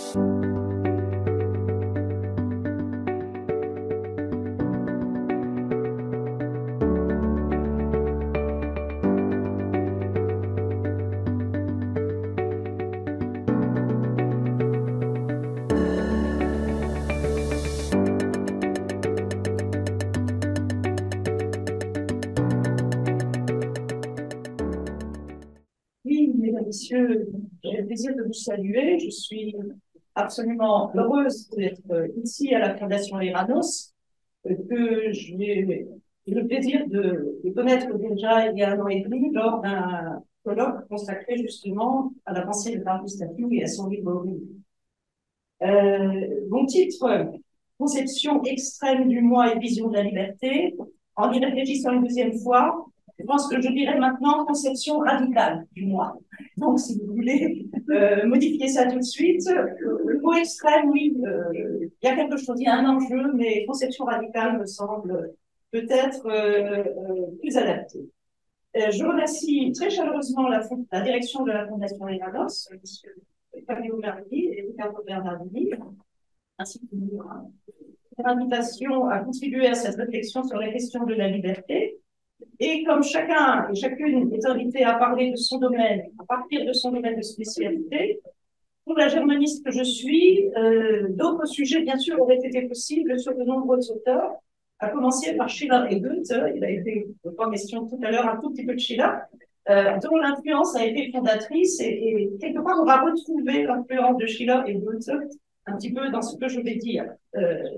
Oui, mesdames, messieurs, j'ai le plaisir de vous saluer. Je suis absolument heureuse d'être ici à la Fondation Eranos, que j'ai le plaisir de connaître déjà il y a 1 an et demi lors d'un colloque consacré justement à la pensée de Marcus Stapiou et à son livre Origine. Mon titre, Conception extrême du moi et vision de la liberté, en y réfléchissant une deuxième fois, je pense que je dirais maintenant conception radicale du moi. Donc, si vous voulez modifier ça tout de suite, le mot extrême, oui, il y a quelque chose, il y a un enjeu, mais conception radicale me semble peut-être plus adaptée. Je remercie très chaleureusement la direction de la Fondation Eranos, M. Fabio Merli et Riccardo Bernardini, ainsi que l'invitation à contribuer à cette réflexion sur la question de la liberté. Et comme chacun et chacune est invité à parler de son domaine, à partir de son domaine de spécialité, pour la germaniste que je suis, d'autres sujets, bien sûr, auraient été possibles sur de nombreux auteurs, à commencer par Schiller et Goethe. Il a été pas question tout à l'heure un tout petit peu de Schiller, dont l'influence a été fondatrice, et quelque part, on va retrouver l'influence de Schiller et Goethe un petit peu dans ce que je vais dire.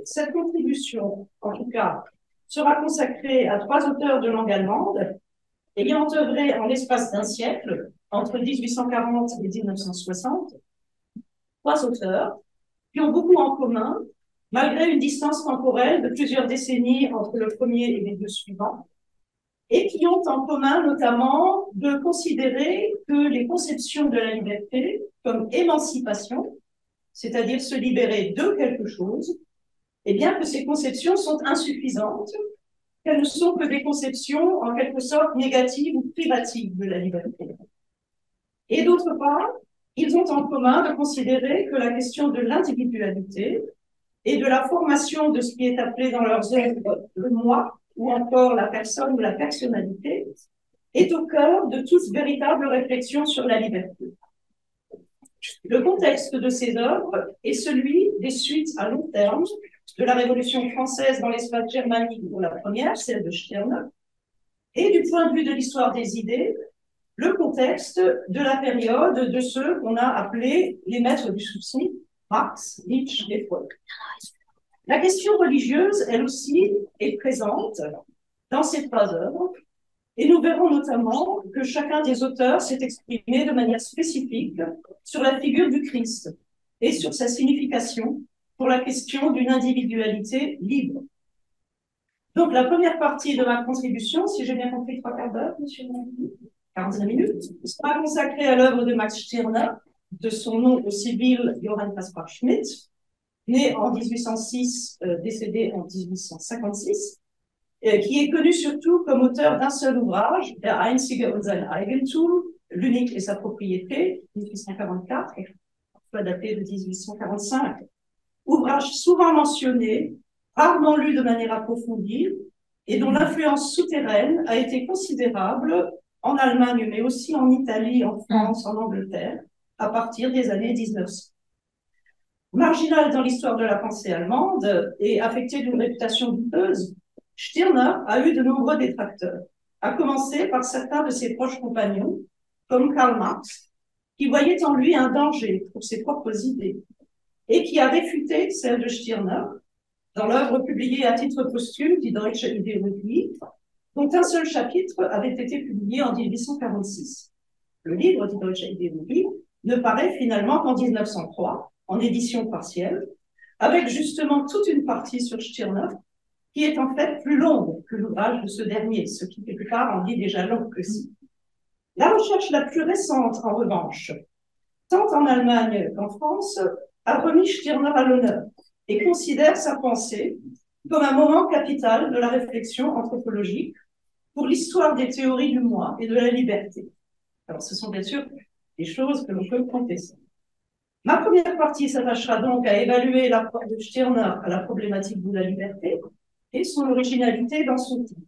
Cette contribution, en tout cas, sera consacrée à 3 auteurs de langue allemande, ayant œuvré en l'espace d'un siècle, entre 1840 et 1960, 3 auteurs qui ont beaucoup en commun, malgré une distance temporelle de plusieurs décennies entre le premier et les 2 suivants, et qui ont en commun notamment de considérer que les conceptions de la liberté comme émancipation, c'est-à-dire se libérer de quelque chose, et bien que ces conceptions sont insuffisantes, qu'elles ne sont que des conceptions en quelque sorte négatives ou privatives de la liberté. Et d'autre part, ils ont en commun de considérer que la question de l'individualité et de la formation de ce qui est appelé dans leurs œuvres le moi, ou encore la personne ou la personnalité, est au cœur de toute véritable réflexion sur la liberté. Le contexte de ces œuvres est celui des suites à long terme de la Révolution française dans l'espace germanique pour la première, celle de Stirner, et du point de vue de l'histoire des idées, le contexte de la période de ceux qu'on a appelés les maîtres du souci, Marx, Nietzsche et Freud. La question religieuse, elle aussi, est présente dans ces 3 œuvres, et nous verrons notamment que chacun des auteurs s'est exprimé de manière spécifique sur la figure du Christ et sur sa signification pour la question d'une individualité libre. Donc, la première partie de ma contribution, si j'ai bien compris, 3/4 d'heure, monsieur, 45 minutes, sera consacrée à l'œuvre de Max Stirner, de son nom au civil Johann Caspar Schmidt, né en 1806, décédé en 1856, qui est connu surtout comme auteur d'un seul ouvrage, Der Einzige und sein Eigentum, l'unique et sa propriété, 1844, soit daté de 1845. Ouvrage souvent mentionné, rarement lu de manière approfondie, et dont l'influence souterraine a été considérable en Allemagne, mais aussi en Italie, en France, en Angleterre, à partir des années 1900. Marginal dans l'histoire de la pensée allemande et affecté d'une réputation douteuse, Stirner a eu de nombreux détracteurs, à commencer par certains de ses proches compagnons, comme Karl Marx, qui voyait en lui un danger pour ses propres idées, et qui a réfuté celle de Stirner dans l'œuvre publiée à titre posthume, Die Deutsche Ideologie, dont un seul chapitre avait été publié en 1846. Le livre Die Deutsche Ideologie ne paraît finalement qu'en 1903, en édition partielle, avec justement toute une partie sur Stirner, qui est en fait plus longue que l'ouvrage de ce dernier, ce qui quelque part en dit déjà long que si. La recherche la plus récente, en revanche, tant en Allemagne qu'en France, a remis Stirner à l'honneur et considère sa pensée comme un moment capital de la réflexion anthropologique pour l'histoire des théories du moi et de la liberté. Alors, ce sont bien sûr des choses que l'on peut contester. Ma première partie s'attachera donc à évaluer l'apport de Stirner à la problématique de la liberté et son originalité dans son titre.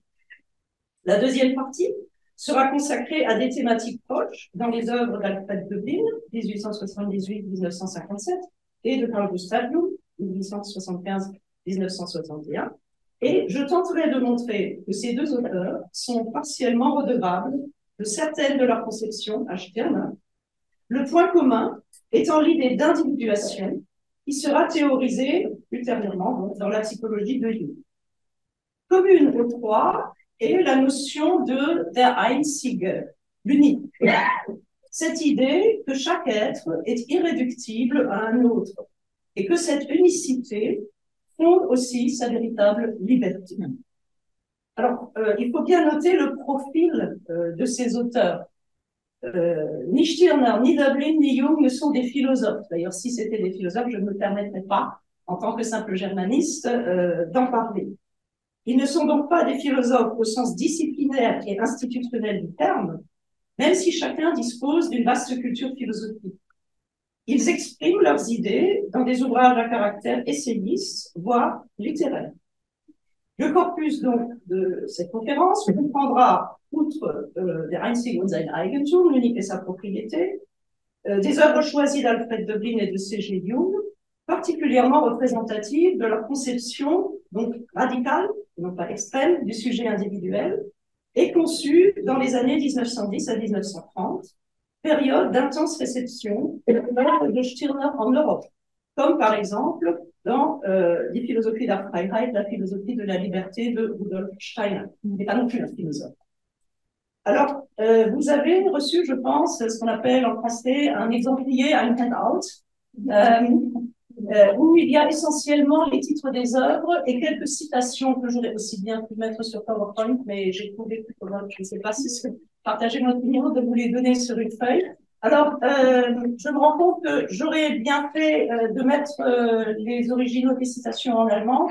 La deuxième partie sera consacrée à des thématiques proches dans les œuvres d'Alfred Döblin, 1878-1957, et de Carl Gustav Jung, 1875-1961. Et je tenterai de montrer que ces deux auteurs sont partiellement redevables de certaines de leurs conceptions à Stirner. Le point commun étant l'idée d'individuation qui sera théorisée ultérieurement dans la psychologie de Jung. Commune aux trois est la notion de der Einzige, l'unique. Cette idée que chaque être est irréductible à un autre et que cette unicité fonde aussi sa véritable liberté. Alors, il faut bien noter le profil de ces auteurs. Ni Stirner, ni Döblin, ni Jung ne sont des philosophes. D'ailleurs, si c'était des philosophes, je ne me permettrais pas, en tant que simple germaniste, d'en parler. Ils ne sont donc pas des philosophes au sens disciplinaire et institutionnel du terme, même si chacun dispose d'une vaste culture philosophique. Ils expriment leurs idées dans des ouvrages à caractère essayiste, voire littéraire. Le corpus donc de cette conférence comprendra, outre Der Einzige und sein Eigentum, l'unique et sa propriété, des œuvres choisies d'Alfred Döblin et de C.G. Jung, particulièrement représentatives de leur conception donc radicale, non pas extrême, du sujet individuel, et conçue dans les années 1910 à 1930, période d'intense réception de Stirner en Europe, comme par exemple dans les philosophies der Freiheit, la philosophie de la liberté de Rudolf Steiner, qui n'est pas non plus un philosophe. Alors, vous avez reçu, je pense, ce qu'on appelle en français un exemplier, un handout, où il y a essentiellement les titres des œuvres et quelques citations que j'aurais aussi bien pu mettre sur PowerPoint, mais j'ai trouvé que je ne sais pas si c'est partager mon opinion de vous les donner sur une feuille. Alors, je me rends compte que j'aurais bien fait de mettre les originaux des citations en allemand.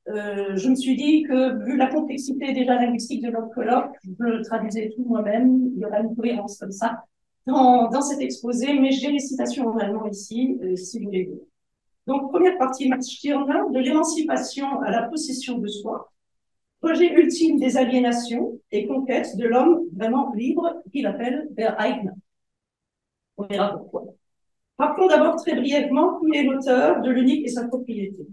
Je me suis dit que, vu la complexité déjà linguistique de notre colloque, je traduisais tout moi-même. Il y aura une cohérence comme ça dans cet exposé, mais j'ai les citations en allemand ici, si vous voulez. Donc, première partie, Max Stirner, de l'émancipation à la possession de soi, projet ultime des aliénations et conquête de l'homme vraiment libre, qu'il appelle der Eigner. On verra pourquoi. Rappelons d'abord très brièvement qui est l'auteur de l'unique et sa propriété.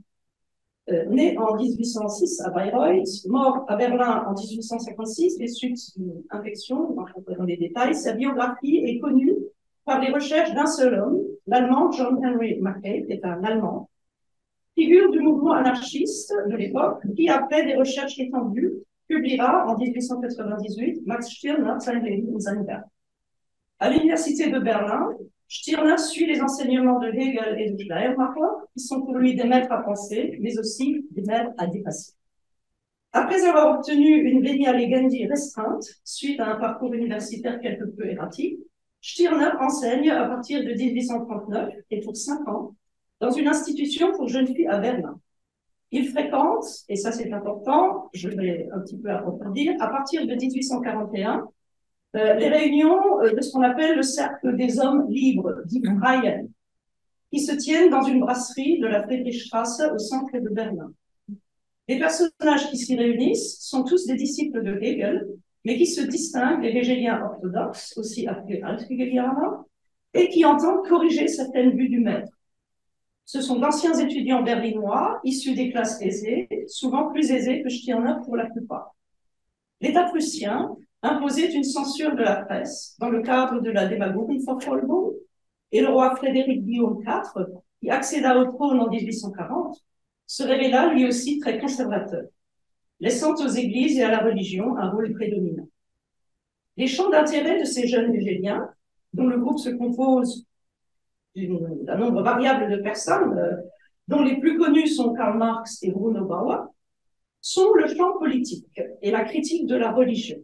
Né en 1806 à Bayreuth, mort à Berlin en 1856, des suites d'une infection, on va rentrer dans les détails, sa biographie est connue par les recherches d'un seul homme, l'allemand John Henry Mackay, qui est un Allemand, figure du mouvement anarchiste de l'époque, qui, après des recherches étendues, publiera en 1898 Max Stirner, sein Leben und sein Werk. À l'université de Berlin, Stirner suit les enseignements de Hegel et de Schleiermacher, qui sont pour lui des maîtres à penser, mais aussi des maîtres à dépasser. Après avoir obtenu une venia legendi restreinte, suite à un parcours universitaire quelque peu erratique, Stirner enseigne à partir de 1839 et pour 5 ans dans une institution pour jeunes filles à Berlin. Il fréquente, et ça c'est important, je vais un petit peu approfondir, à partir de 1841, les réunions de ce qu'on appelle le cercle des hommes libres, dit Freien, qui se tiennent dans une brasserie de la Friedrichstraße au centre de Berlin. Les personnages qui s'y réunissent sont tous des disciples de Hegel, mais qui se distinguent des hegéliens orthodoxes, aussi appelés Alt-Hegelianer, et qui entendent corriger certaines vues du maître. Ce sont d'anciens étudiants berlinois, issus des classes aisées, souvent plus aisées que Stirner pour la plupart. L'État prussien imposait une censure de la presse dans le cadre de la Demagogenverfolgung, et le roi Frédéric Guillaume IV, qui accéda au trône en 1840, se révéla lui aussi très conservateur, laissant aux églises et à la religion un rôle prédominant. Les champs d'intérêt de ces jeunes hegéliens, dont le groupe se compose d'un nombre variable de personnes, dont les plus connus sont Karl Marx et Bruno Bauer, sont le champ politique et la critique de la religion.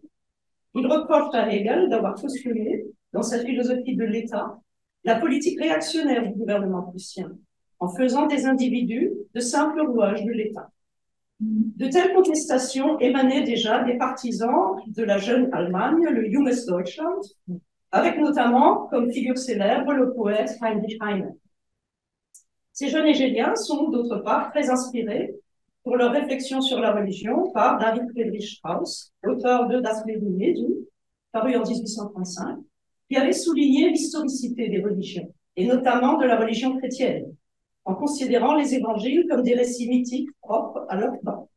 Il reproche à Hegel d'avoir postulé, dans sa philosophie de l'État, la politique réactionnaire du gouvernement prussien, en faisant des individus de simples rouages de l'État. De telles contestations émanaient déjà des partisans de la jeune Allemagne, le Junges Deutschland, avec notamment comme figure célèbre le poète Heinrich Heine. Ces jeunes hégéliens sont d'autre part très inspirés pour leur réflexion sur la religion par David Friedrich Strauss, auteur de Das Leben Jesu, paru en 1835, qui avait souligné l'historicité des religions, et notamment de la religion chrétienne, en considérant les évangiles comme des récits mythiques propres à leur temps.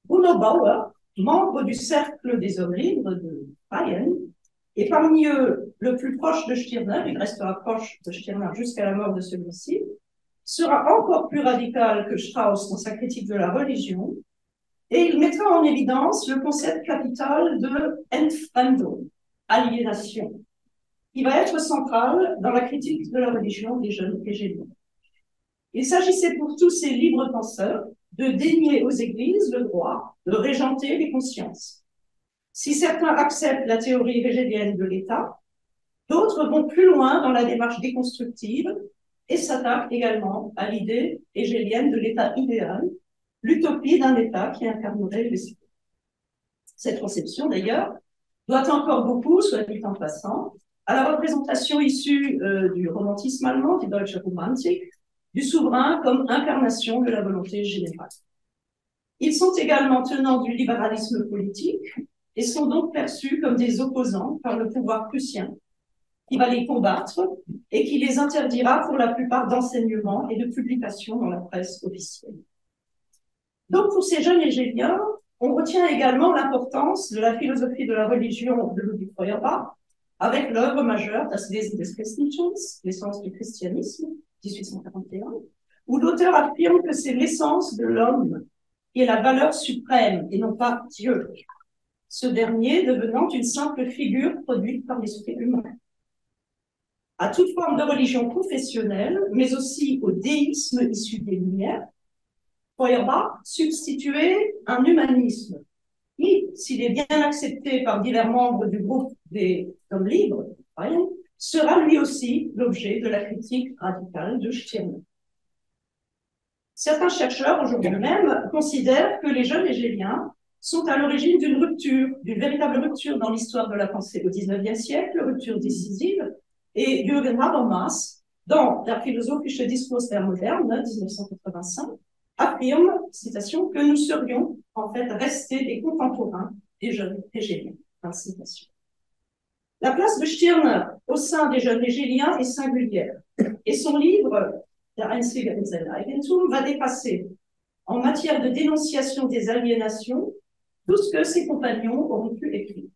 Bruno Bauer, membre du cercle des hommes libres de Bayern, et parmi eux le plus proche de Stirner, il restera proche de Stirner jusqu'à la mort de celui-ci, sera encore plus radical que Strauss dans sa critique de la religion, et il mettra en évidence le concept capital de Entfremdung, aliénation, qui va être central dans la critique de la religion des jeunes hégéliens. Il s'agissait pour tous ces libres penseurs de dénier aux églises le droit de régenter les consciences. Si certains acceptent la théorie hégélienne de l'État, d'autres vont plus loin dans la démarche déconstructive et s'attaquent également à l'idée hégélienne de l'État idéal, l'utopie d'un État qui incarnerait l'esprit. Cette conception, d'ailleurs, doit encore beaucoup, soit dit en passant, à la représentation issue du romantisme allemand, die Deutsche Romantik, du souverain comme incarnation de la volonté générale. Ils sont également tenants du libéralisme politique et sont donc perçus comme des opposants par le pouvoir prussien, qui va les combattre et qui les interdira pour la plupart d'enseignement et de publication dans la presse officielle. Donc pour ces jeunes hégéliens, on retient également l'importance de la philosophie de la religion de Ludwig Feuerbach, avec l'œuvre majeure Das Wesen des Christentums, l'essence du christianisme, 1841, où l'auteur affirme que c'est l'essence de l'homme qui est la valeur suprême et non pas Dieu, ce dernier devenant une simple figure produite par l'esprit humain. À toute forme de religion confessionnelle, mais aussi au déisme issu des Lumières, Feuerbach substituait un humanisme qui, s'il est bien accepté par divers membres du groupe des hommes libres, sera lui aussi l'objet de la critique radicale de Stirner. Certains chercheurs, aujourd'hui même, considèrent que les jeunes hégéliens sont à l'origine d'une rupture, d'une véritable rupture dans l'histoire de la pensée au XIXe siècle, rupture décisive, et Jürgen Habermas, dans Der philosophische Diskurs der Moderne, 1985, affirme, citation, que nous serions en fait restés des contemporains des jeunes hégéliens. Citation. La place de Stirner au sein des jeunes hégéliens est singulière, et son livre Der Einzige in sein Eigentum va dépasser, en matière de dénonciation des aliénations, tout ce que ses compagnons auront pu écrire.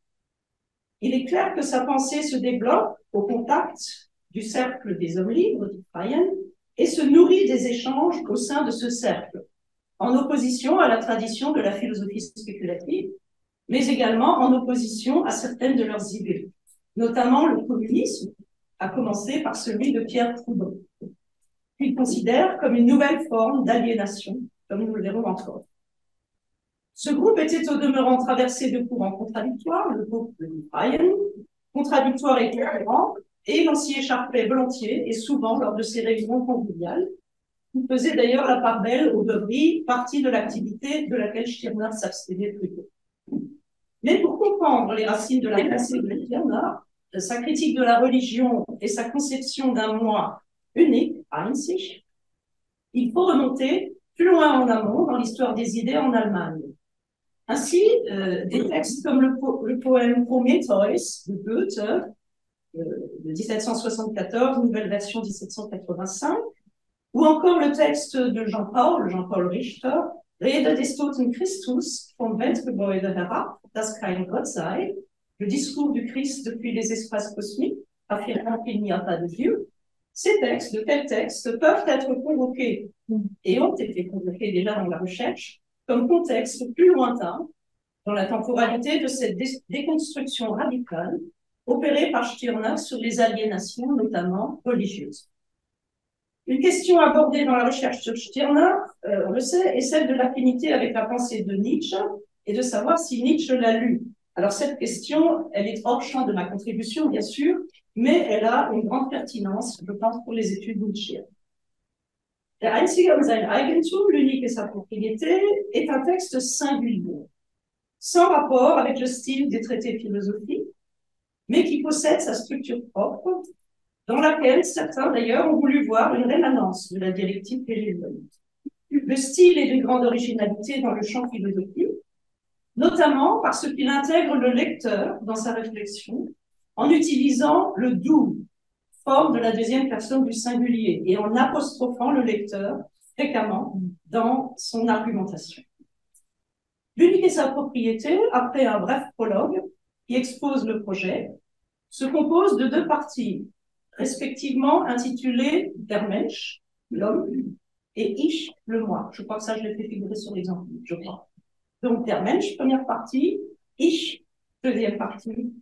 Il est clair que sa pensée se développe au contact du cercle des hommes libres, dit Freien, et se nourrit des échanges au sein de ce cercle, en opposition à la tradition de la philosophie spéculative, mais également en opposition à certaines de leurs idées, notamment le communisme, à commencer par celui de Pierre Proudhon, qu'il considère comme une nouvelle forme d'aliénation, comme nous le verrons encore. Ce groupe était au demeurant traversé de courants contradictoires, le groupe de Freien, contradictoire et cohérent, et l'on s'y écharpait volontiers et souvent lors de ces réunions conviviales, qui faisaient d'ailleurs la part belle aux beuveries, partie de l'activité de laquelle Stirner s'abstenait plus tôt. Mais pour comprendre les racines de la pensée de Stirner, sa critique de la religion et sa conception d'un moi unique, einzig, il faut remonter plus loin en amont dans l'histoire des idées en Allemagne. Ainsi, des textes comme le poème Prometheus de Goethe, de 1774, nouvelle version 1785, ou encore le texte de Jean-Paul Richter, Rede des toten Christus vom Weltgebäude herab, das kein Gott sei, le discours du Christ depuis les espaces cosmiques, affirmant qu'il n'y a pas de Dieu. Ces textes, de tels textes, peuvent être convoqués, et ont été convoqués déjà dans la recherche, comme contexte plus lointain dans la temporalité de cette déconstruction radicale opérée par Stirner sur les aliénations, notamment religieuses. Une question abordée dans la recherche sur Stirner, on le sait, est celle de l'affinité avec la pensée de Nietzsche et de savoir si Nietzsche l'a lu. Alors cette question, elle est hors champ de ma contribution, bien sûr, mais elle a une grande pertinence, je pense, pour les études nietzschéennes. Der Einzige und sein Eigentum, l'unique et sa propriété, est un texte singulier, sans rapport avec le style des traités philosophiques, mais qui possède sa structure propre dans laquelle certains d'ailleurs ont voulu voir une rémanence de la dialectique hégémonique. Le style est d'une grande originalité dans le champ philosophique, notamment parce qu'il intègre le lecteur dans sa réflexion en utilisant le doux, forme de la deuxième personne du singulier, et en apostrophant le lecteur fréquemment dans son argumentation. L'unique et sa propriété, après un bref prologue qui expose le projet, se compose de deux parties, respectivement intitulées Der Mensch, l'homme, et Ich, le moi. Je crois que ça, je l'ai fait figurer sur l'exemple, je crois. Donc, Der Mensch, première partie, Ich, deuxième partie,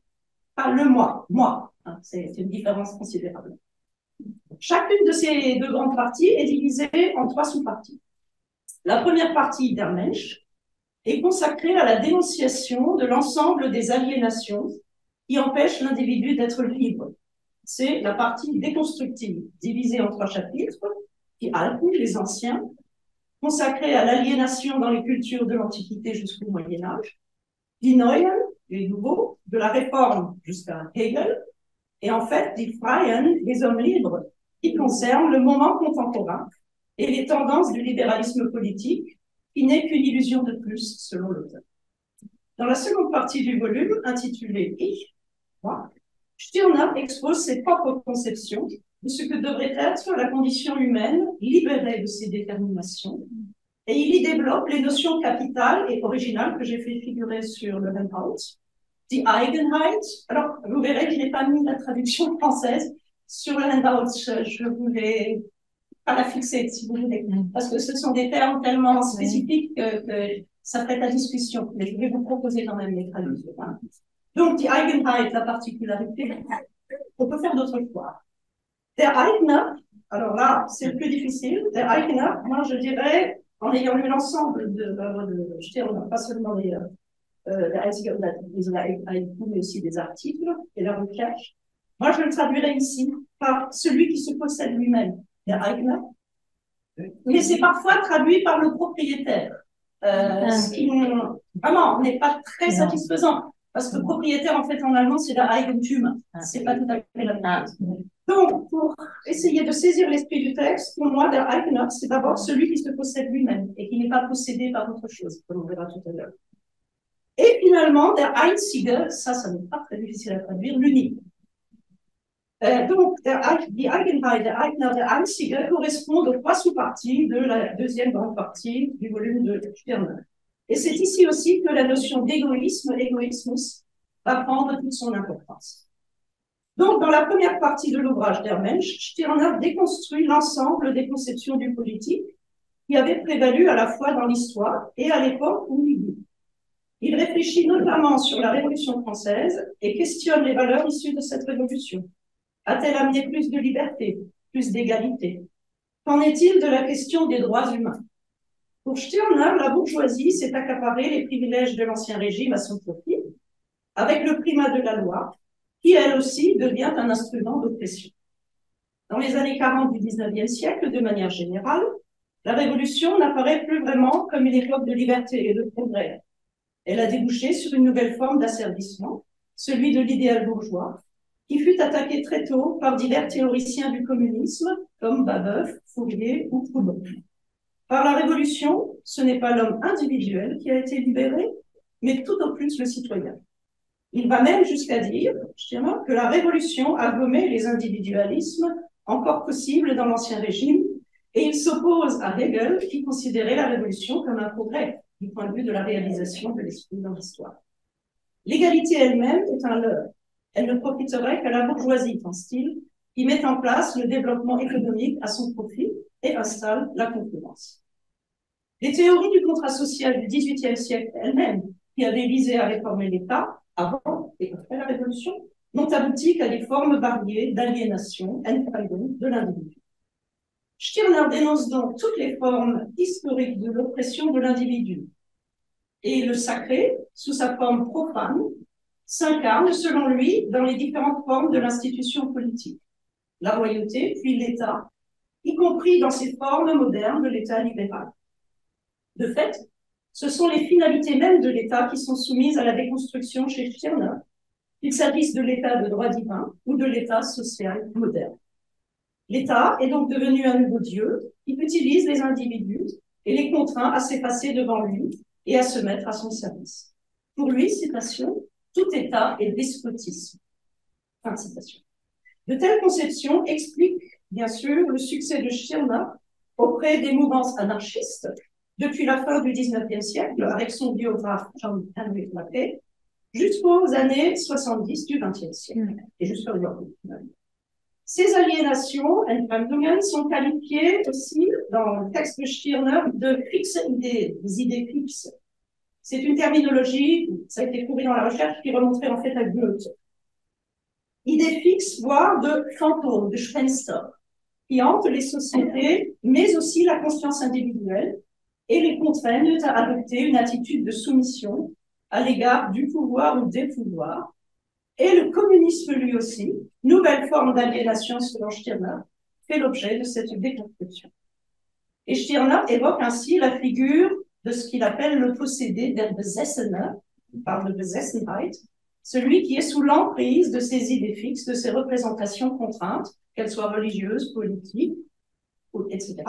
le moi, moi. C'est une différence considérable. Chacune de ces deux grandes parties est divisée en trois sous-parties. La première partie, Der Mensch, est consacrée à la dénonciation de l'ensemble des aliénations qui empêchent l'individu d'être libre. C'est la partie déconstructive, divisée en trois chapitres, qui Alten, les anciens, consacrés à l'aliénation dans les cultures de l'Antiquité jusqu'au Moyen-Âge, Die Neuen, les nouveaux, de la Réforme jusqu'à Hegel, et en fait, Die Freien, les hommes libres, qui concernent le moment contemporain et les tendances du libéralisme politique, qui n'est qu'une illusion de plus, selon l'auteur. Dans la seconde partie du volume, intitulée Ich, moi, Stirner expose ses propres conceptions de ce que devrait être la condition humaine libérée de ses déterminations, et il y développe les notions capitales et originales que j'ai fait figurer sur le handout. Die Eigenheit. Alors, vous verrez que je n'ai pas mis la traduction française sur le handout. Je voulais pas la fixer, si vous voulez, parce que ce sont des termes tellement spécifiques que ça prête à discussion. Mais je vais vous proposer quand même les traductions. Donc, die Eigenheit, la particularité, on peut faire d'autres choix. Der Eigner, alors là, c'est le plus difficile. Der Eigner, moi, je dirais, en ayant lu l'ensemble de l'œuvre de Stirner, pas seulement les mais aussi des articles et la recherche. Moi, je le traduirais ici par celui qui se possède lui-même, der Eigner. Mais c'est parfois traduit par le propriétaire, ce qui vraiment n'est pas très satisfaisant, parce que propriétaire, en fait, en allemand, c'est der Eigentum. C'est pas tout à fait la même chose. Donc, pour essayer de saisir l'esprit du texte, pour moi, der Eigner, c'est d'abord celui qui se possède lui-même et qui n'est pas possédé par autre chose, comme on verra tout à l'heure. Et finalement, der Einzige, ça n'est pas très difficile à traduire, l'unique. Donc, die Eigenheit, der Eigner, der Einzige correspondent aux trois sous-parties de la deuxième grande partie du volume de Stirner. Et c'est ici aussi que la notion d'égoïsme, égoïsmus, va prendre toute son importance. Donc, dans la première partie de l'ouvrage Der Mensch, Stirner déconstruit l'ensemble des conceptions du politique qui avaient prévalu à la fois dans l'histoire et à l'époque où il vit. Il réfléchit notamment sur la Révolution française et questionne les valeurs issues de cette révolution. A-t-elle amené plus de liberté, plus d'égalité? Qu'en est-il de la question des droits humains? Pour Stirner, la bourgeoisie s'est accaparée les privilèges de l'Ancien Régime à son profit, avec le primat de la loi, qui elle aussi devient un instrument d'oppression. Dans les années 40 du 19e siècle, de manière générale, la Révolution n'apparaît plus vraiment comme une époque de liberté et de progrès. Elle a débouché sur une nouvelle forme d'asservissement, celui de l'idéal bourgeois, qui fut attaqué très tôt par divers théoriciens du communisme, comme Babeuf, Fourier ou Proudhon. Par la Révolution, ce n'est pas l'homme individuel qui a été libéré, mais tout au plus le citoyen. Il va même jusqu'à dire, que la Révolution a gommé les individualismes encore possibles dans l'Ancien Régime, et il s'oppose à Hegel, qui considérait la Révolution comme un progrès du point de vue de la réalisation de l'esprit dans l'histoire. L'égalité elle-même est un leurre. Elle ne profiterait qu'à la bourgeoisie, pense-t-il, qui met en place le développement économique à son profit et installe la concurrence. Les théories du contrat social du XVIIIe siècle elles-mêmes, qui avaient visé à réformer l'État avant et après la Révolution, n'ont abouti qu'à des formes variées d'aliénation, de l'individu. Stirner dénonce donc toutes les formes historiques de l'oppression de l'individu. Et le sacré, sous sa forme profane, s'incarne, selon lui, dans les différentes formes de l'institution politique. La royauté, puis l'État, y compris dans ses formes modernes de l'État libéral. De fait, ce sont les finalités mêmes de l'État qui sont soumises à la déconstruction chez Stirner, qu'il s'agisse de l'état de droit divin ou de l'état social moderne. L'État est donc devenu un nouveau Dieu qui utilise les individus et les contraint à s'effacer devant lui et à se mettre à son service. Pour lui, citation, tout État est despotisme. Fin de citation. De telles conceptions expliquent, bien sûr, le succès de Stirner auprès des mouvances anarchistes depuis la fin du XIXe siècle, avec son biographe Jean-Henri Mappé, jusqu'aux années 70 du XXe siècle, et jusqu'à aujourd'hui. Ces aliénations, Entfremdungen, sont qualifiées aussi dans le texte de Stirner de fixes idées, des idées fixes. C'est une terminologie, ça a été prouvé dans la recherche, qui remonterait en fait à Goethe. Idées fixes, voire de fantômes, de Gespenster, qui hantent les sociétés, mais aussi la conscience individuelle, et les contraignent à adopter une attitude de soumission à l'égard du pouvoir ou des pouvoirs. Et le communisme, lui aussi, nouvelle forme d'aliénation selon Stirner, fait l'objet de cette déconstruction. Et Stirner évoque ainsi la figure de ce qu'il appelle le possédé der Besessener, il parle de Besessenheit, celui qui est sous l'emprise de ses idées fixes, de ses représentations contraintes, qu'elles soient religieuses, politiques, etc.,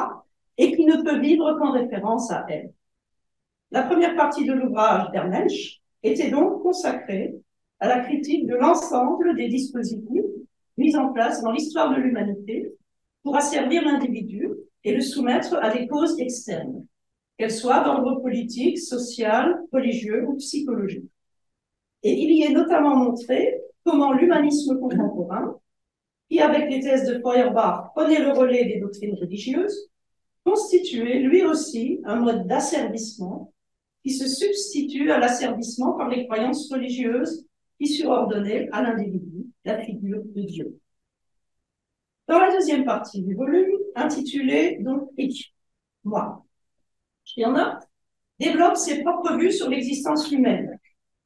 et qui ne peut vivre qu'en référence à elles. La première partie de l'ouvrage Der Mensch était donc consacrée à la critique de l'ensemble des dispositifs mis en place dans l'histoire de l'humanité pour asservir l'individu et le soumettre à des causes externes, qu'elles soient d'ordre politique, social, religieux ou psychologique. Et il y est notamment montré comment l'humanisme contemporain, qui avec les thèses de Feuerbach prenait le relais des doctrines religieuses, constituait lui aussi un mode d'asservissement qui se substitue à l'asservissement par les croyances religieuses qui surordonnaient à l'individu la figure de Dieu. Dans la deuxième partie du volume, intitulée donc Ich, moi, Stirner développe ses propres vues sur l'existence humaine,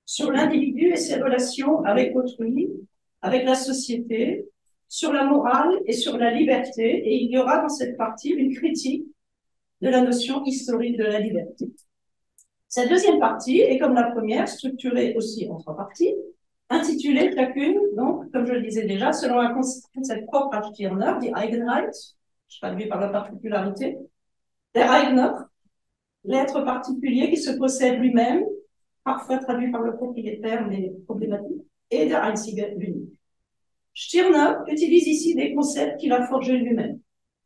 sur l'individu et ses relations avec autrui, avec la société, sur la morale et sur la liberté, et il y aura dans cette partie une critique de la notion historique de la liberté. Cette deuxième partie est, comme la première, structurée aussi en trois parties, intitulées chacune, donc, comme je le disais déjà, selon un concept propre à Stirner, die Eigenheit, je traduis par la particularité, der Eigener, l'être particulier qui se possède lui-même, parfois traduit par le propriétaire, mais problématique, et der Einzige, l'unique. Stirner utilise ici des concepts qu'il a forgés lui-même.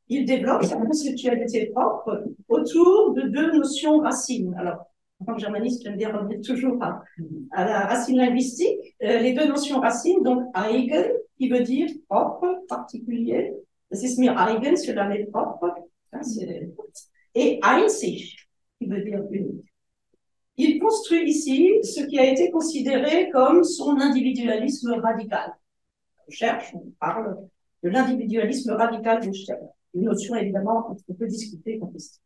Il développe sa conceptualité propre autour de deux notions racines. Alors, en tant que germaniste, j'aime bien revenir toujours à la racine linguistique. Les deux notions racines, donc eigen, qui veut dire propre, particulier. Das ist mir eigen, cela m'est propre. Et einzig, qui veut dire unique. Il construit ici ce qui a été considéré comme son individualisme radical. On cherche, on parle de l'individualisme radical de Stirner. Une notion évidemment qu'on peut discuter, contester.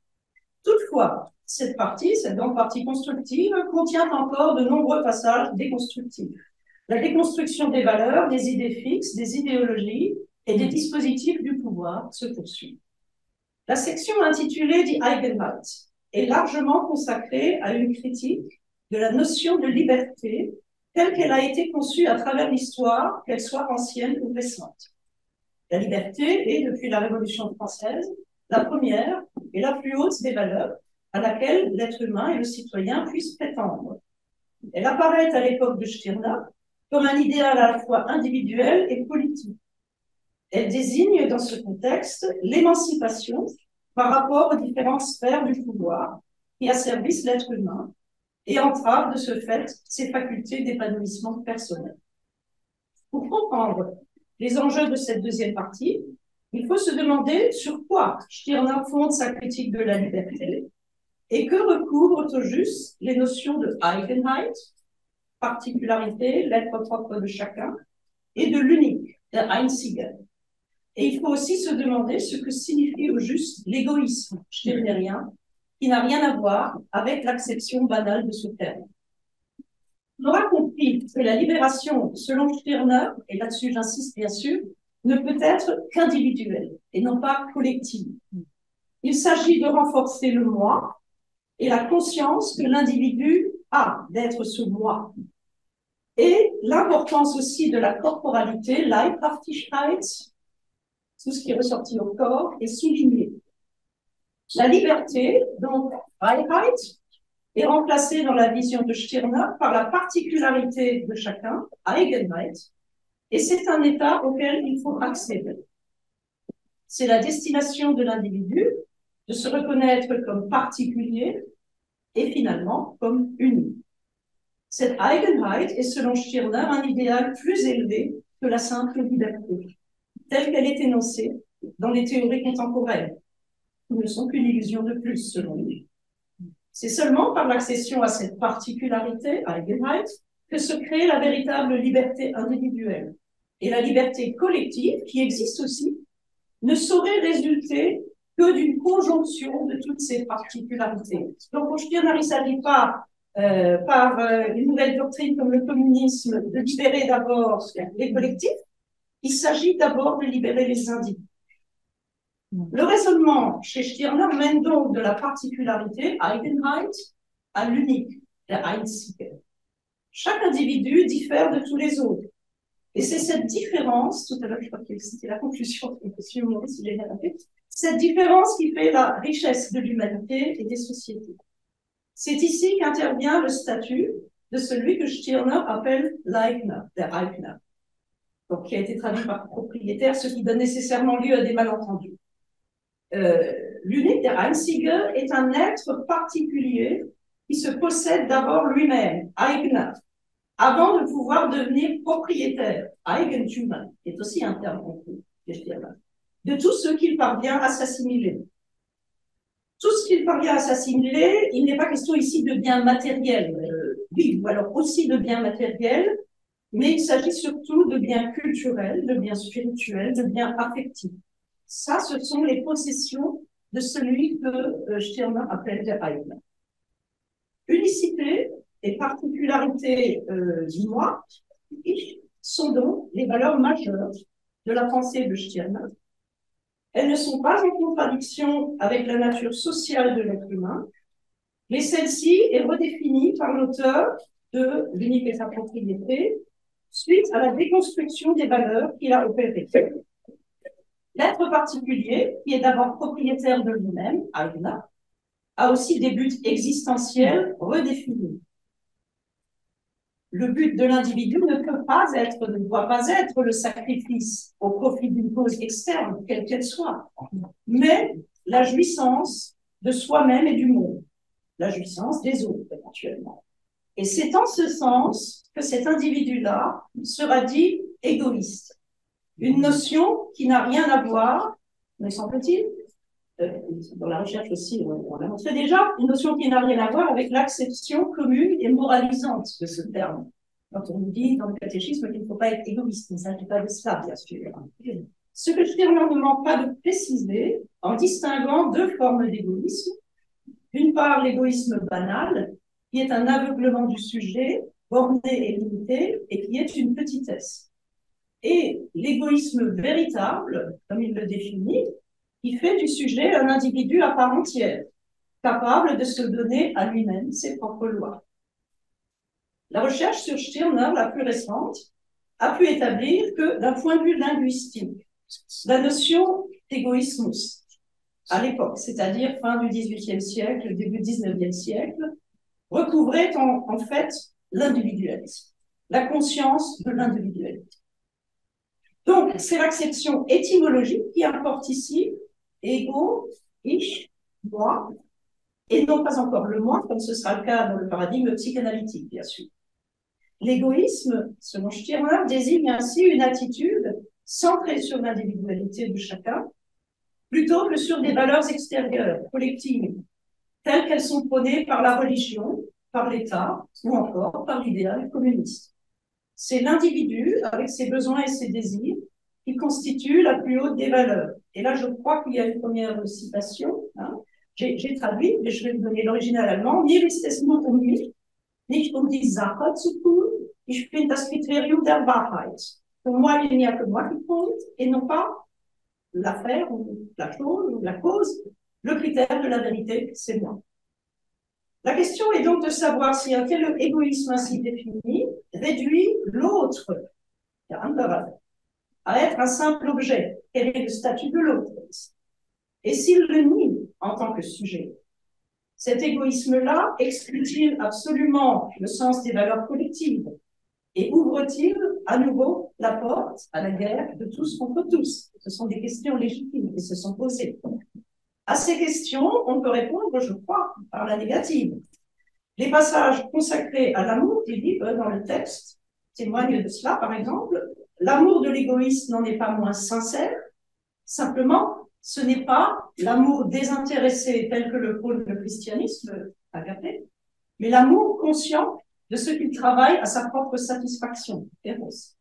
Toutefois, cette donc partie constructive, contient encore de nombreux passages déconstructifs. La déconstruction des valeurs, des idées fixes, des idéologies et des dispositifs du pouvoir se poursuit. La section intitulée Die Eigenheit est largement consacrée à une critique de la notion de liberté telle qu'elle a été conçue à travers l'histoire, qu'elle soit ancienne ou récente. La liberté est, depuis la Révolution française, la première et la plus haute des valeurs à laquelle l'être humain et le citoyen puissent prétendre. Elle apparaît à l'époque de Stirner comme un idéal à la fois individuel et politique. Elle désigne dans ce contexte l'émancipation par rapport aux différentes sphères du pouvoir qui asservissent l'être humain et entravent de ce fait ses facultés d'épanouissement personnel. Pour comprendre les enjeux de cette deuxième partie, il faut se demander sur quoi Stirner fonde sa critique de la liberté et que recouvrent au juste les notions de Eigenheit, particularité, l'être propre de chacun, et de l'unique, der Einzige. Et il faut aussi se demander ce que signifie au juste l'égoïsme stirnerien, qui n'a rien à voir avec l'acception banale de ce terme. On aura compris que la libération, selon Stirner, et là-dessus j'insiste bien sûr, ne peut être qu'individuelle et non pas collective. Il s'agit de renforcer le moi et la conscience que l'individu a d'être ce moi. Et l'importance aussi de la corporalité, Leibhaftigkeit, tout ce qui est ressorti au corps, est souligné. La liberté, donc Freiheit, est remplacée dans la vision de Stirner par la particularité de chacun, Eigenheit, et c'est un état auquel il faut accéder. C'est la destination de l'individu de se reconnaître comme particulier et finalement comme unique. Cette Eigenheit est selon Stirner un idéal plus élevé que la simple liberté, telle qu'elle est énoncée dans les théories contemporaines, qui ne sont qu'une illusion de plus selon lui. C'est seulement par l'accession à cette particularité, Eigenheit, que se crée la véritable liberté individuelle. Et la liberté collective, qui existe aussi, ne saurait résulter que d'une conjonction de toutes ces particularités. Donc, pour Stirner, il ne s'agit pas par une nouvelle doctrine comme le communisme de libérer d'abord les collectifs, il s'agit d'abord de libérer les individus. Le raisonnement chez Stirner mène donc de la particularité, Eigenheit, à l'unique, der Einzige. Chaque individu diffère de tous les autres. Et c'est cette différence, tout à l'heure je crois que c'était la conclusion de M. Maurice, cette différence qui fait la richesse de l'humanité et des sociétés. C'est ici qu'intervient le statut de celui que Stirner appelle l'Eigner, der Eigner, donc qui a été traduit par propriétaire, ce qui donne nécessairement lieu à des malentendus. L'unique, der Einzige, est un être particulier qui se possède d'abord lui-même, Eigner, avant de pouvoir devenir propriétaire, Eigentümer, qui est aussi un terme compris, de tout ce qu'il parvient à s'assimiler. Tout ce qu'il parvient à s'assimiler, il n'est pas question ici de biens matériels, oui, ou alors aussi de biens matériels, mais il s'agit surtout de biens culturels, de biens spirituels, de biens affectifs. Ça, ce sont les possessions de celui que Stirner appelle der Eigner. Unicité et particularité du moi sont donc les valeurs majeures de la pensée de Stirner. Elles ne sont pas en contradiction avec la nature sociale de l'être humain, mais celle-ci est redéfinie par l'auteur de L'unique et sa propriété suite à la déconstruction des valeurs qu'il a opérées. L'être particulier, qui est d'abord propriétaire de lui-même, Eigner, a aussi des buts existentiels redéfinis. Le but de l'individu ne peut pas être, ne doit pas être le sacrifice au profit d'une cause externe, quelle qu'elle soit, mais la jouissance de soi-même et du monde, la jouissance des autres éventuellement. Et c'est en ce sens que cet individu-là sera dit égoïste. Une notion qui n'a rien à voir, me semble-t-il, dans la recherche aussi, on l'a montré déjà, une notion qui n'a rien à voir avec l'acception commune et moralisante de ce terme. Quand on nous dit dans le catéchisme qu'il ne faut pas être égoïste, il ne s'agit pas de cela, bien sûr. Ce que Stirner ne manque pas de préciser en distinguant deux formes d'égoïsme. D'une part, l'égoïsme banal, qui est un aveuglement du sujet, borné et limité, et qui est une petitesse. Et l'égoïsme véritable, comme il le définit, qui fait du sujet un individu à part entière, capable de se donner à lui-même ses propres lois. La recherche sur Stirner, la plus récente, a pu établir que, d'un point de vue linguistique, la notion d'égoïsme à l'époque, c'est-à-dire fin du XVIIIe siècle, début du XIXe siècle, recouvrait en fait l'individualisme, la conscience de l'individualité. Donc, c'est l'acception étymologique qui importe ici, ego, ich, moi, et non pas encore le moi, comme ce sera le cas dans le paradigme psychanalytique, bien sûr. L'égoïsme, selon Stirner, désigne ainsi une attitude centrée sur l'individualité de chacun, plutôt que sur des valeurs extérieures, collectives, telles qu'elles sont prônées par la religion, par l'État ou encore par l'idéal communiste. C'est l'individu, avec ses besoins et ses désirs, qui constitue la plus haute des valeurs. Et là, je crois qu'il y a une première citation. Hein. J'ai traduit, mais je vais vous donner l'original allemand. Mir ist es nur um mich, nicht um die Sache zu tun. Ich bin das Kriterium der Wahrheit. Pour moi, il n'y a que moi qui compte, et non pas l'affaire ou la chose ou la cause. Le critère de la vérité, c'est moi. La question est donc de savoir si un tel égoïsme ainsi défini réduit l'autre, à être un simple objet. Quel est le statut de l'autre? Et s'il le nie en tant que sujet, cet égoïsme-là exclut-il absolument le sens des valeurs collectives et ouvre-t-il à nouveau la porte à la guerre de tous contre tous? Ce sont des questions légitimes qui se sont posées. À ces questions, on peut répondre, je crois, par la négative. Les passages consacrés à l'amour des livres dans le texte témoignent de cela, par exemple. L'amour de l'égoïsme n'en est pas moins sincère. Simplement, ce n'est pas l'amour désintéressé tel que le prône le christianisme, agapé, mais l'amour conscient de ce qu'il travaille à sa propre satisfaction, Eros.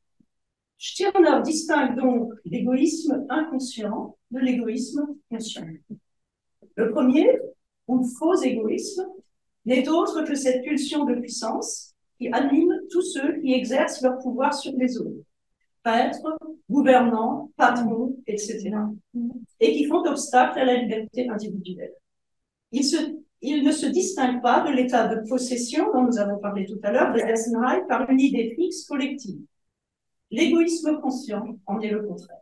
Stirner distingue donc l'égoïsme inconscient de l'égoïsme conscient. Le premier, ou faux égoïsme, n'est autre que cette pulsion de puissance qui anime tous ceux qui exercent leur pouvoir sur les autres, prêtres, gouvernants, patrons, etc., et qui font obstacle à la liberté individuelle. Il ne se distingue pas de l'état de possession dont nous avons parlé tout à l'heure, de Eisenhower, par une idée fixe collective. L'égoïsme conscient en est le contraire.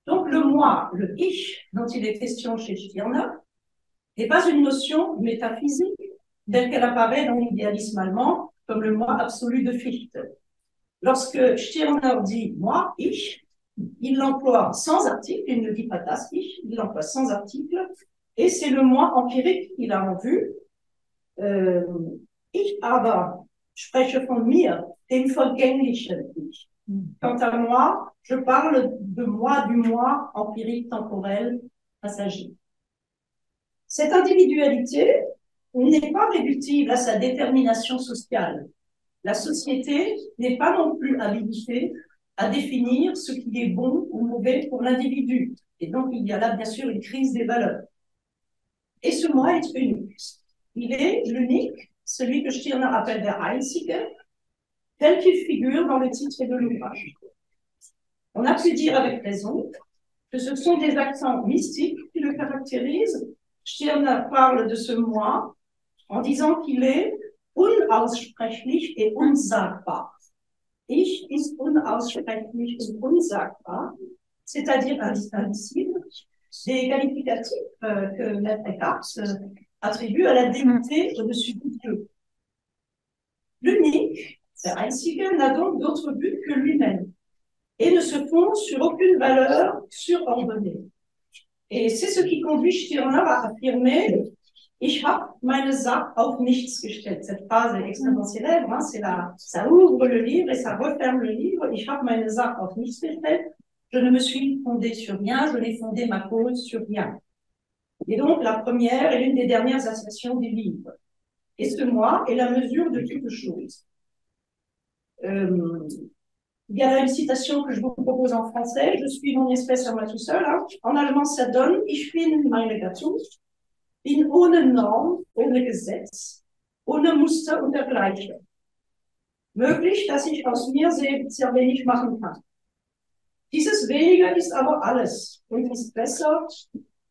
Donc le moi, le ich, dont il est question chez Stirner, n'est pas une notion métaphysique telle qu'elle apparaît dans l'idéalisme allemand comme le moi absolu de Fichte. Lorsque Stirner dit moi, ich, il l'emploie sans article, il ne dit pas das ich, il l'emploie sans article, et c'est le moi empirique qu'il a en vue. Ich aber spreche von mir, dem vergänglichen ich. Quant à moi, je parle de moi, du moi empirique, temporel, passager. Cette individualité n'est pas réductible à sa détermination sociale. La société n'est pas non plus habilitée à définir ce qui est bon ou mauvais pour l'individu. Et donc, il y a là, bien sûr, une crise des valeurs. Et ce moi est unique. Il est l'unique, celui que Stirner appelle der Einzige, tel qu'il figure dans le titre de l'ouvrage. On a pu dire avec raison que ce sont des accents mystiques qui le caractérisent. Stirner parle de ce moi en disant qu'il est unaussprechlich et unsagbar. Ich ist unaussprechlich und unsagbar, c'est-à-dire indicible, des qualificatifs que Maître Eckhart attribue à la déité au-dessus de Dieu. L'unique, der Einzige, n'a donc d'autre but que lui-même et ne se fonde sur aucune valeur surordonnée. Et c'est ce qui conduit Stirner à affirmer Ich habe meine Sache auf nichts gestellt. Cette phrase est extrêmement célèbre, hein, ça ouvre le livre et ça referme le livre. Ich habe meine Sache auf nichts gestellt. Je ne me suis fondé sur rien, je n'ai fondé ma cause sur rien. Et donc, la première est l'une des dernières assertions du livre. Et ce moi est la mesure de quelque chose. Il y a là une citation que je vous propose en français. Je suis mon espèce à moi tout seul. Hein. En allemand, ça donne Ich bin meine Gattung. Bin ohne Norm, ohne Gesetz, ohne Muster und dergleichen. Möglich, dass ich aus mir sehr wenig machen kann. Dieses Wenige ist aber alles und ist besser,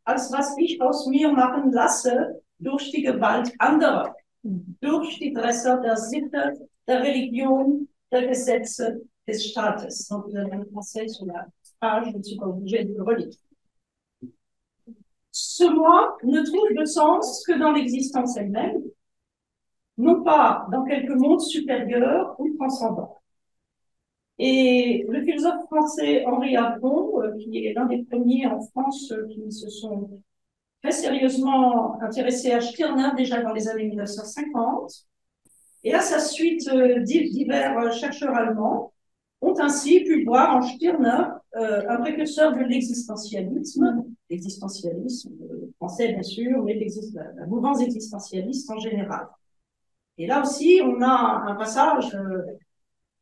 als was ich aus mir machen lasse durch die Gewalt anderer, durch die Dresser der Sitte, der Religion, der Gesetze des Staates. Donc, vous avez un français sur la page, je ne suis pas obligée de le relire. Ce moi ne trouve de sens que dans l'existence elle-même, non pas dans quelque monde supérieur ou transcendant. Et le philosophe français Henri Avron, qui est l'un des premiers en France qui se sont très sérieusement intéressés à Stirner déjà dans les années 1950, et à sa suite divers chercheurs allemands ont ainsi pu voir en Stirner un précurseur de l'existentialisme français bien sûr, mais la mouvance existentialiste en général. Et là aussi, on a un passage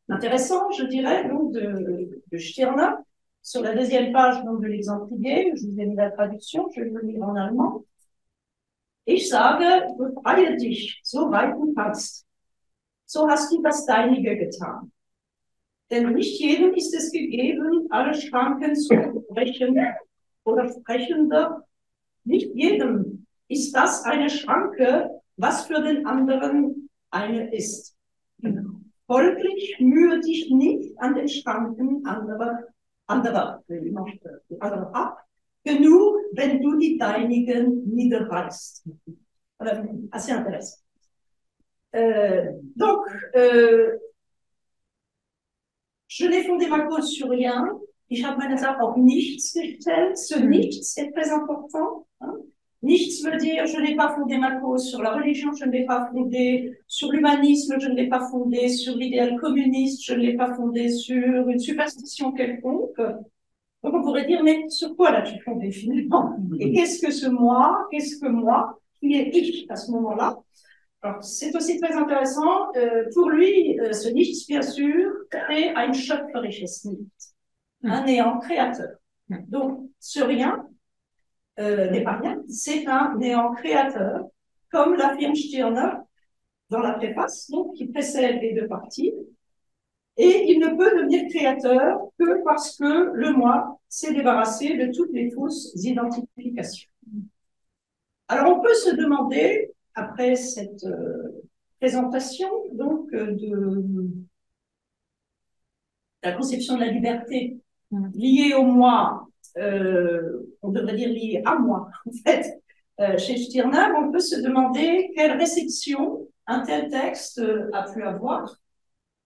intéressant, je dirais, donc de Stirner, sur la deuxième page donc, de l'exemplier. Je vous ai mis la traduction, je vais le lire en allemand. Ich sage, befreie dich, so weit du kannst. So hast du das Deinige getan. Denn nicht jedem ist es gegeben, alle Schranken zu brechen oder sprechender. Nicht jedem ist das eine Schranke, was für den anderen eine ist. Folglich mühe dich nicht an den Schranken anderer ab, genug, wenn du die deinigen niederreißt. Assez intéressant. Donc, je n'ai fondé ma cause sur rien. Ich habe meine Sache auf nichts gestellt. Ce nichts est très important. Hein. Nichts veut dire je n'ai pas fondé ma cause sur la religion, je ne l'ai pas fondée sur l'humanisme, je ne l'ai pas fondée sur l'idéal communiste, je ne l'ai pas fondée sur une superstition quelconque. Donc on pourrait dire, mais sur quoi l'as-tu fondé finalement? Et qu'est-ce que ce moi? Qu'est-ce que moi qui est ich à ce moment-là? Alors, c'est aussi très intéressant. Pour lui, ce Nichts, bien sûr, est ein schöpferisches Nichts, un néant créateur. Donc, ce rien n'est pas rien, c'est un néant créateur, comme l'affirme Stirner dans la préface, donc, qui précède les deux parties. Et il ne peut devenir créateur que parce que le moi s'est débarrassé de toutes les fausses identifications. Alors, on peut se demander, après cette présentation donc de la conception de la liberté liée au moi, on devrait dire liée à moi en fait, chez Stirner, on peut se demander quelle réception un tel texte a pu avoir.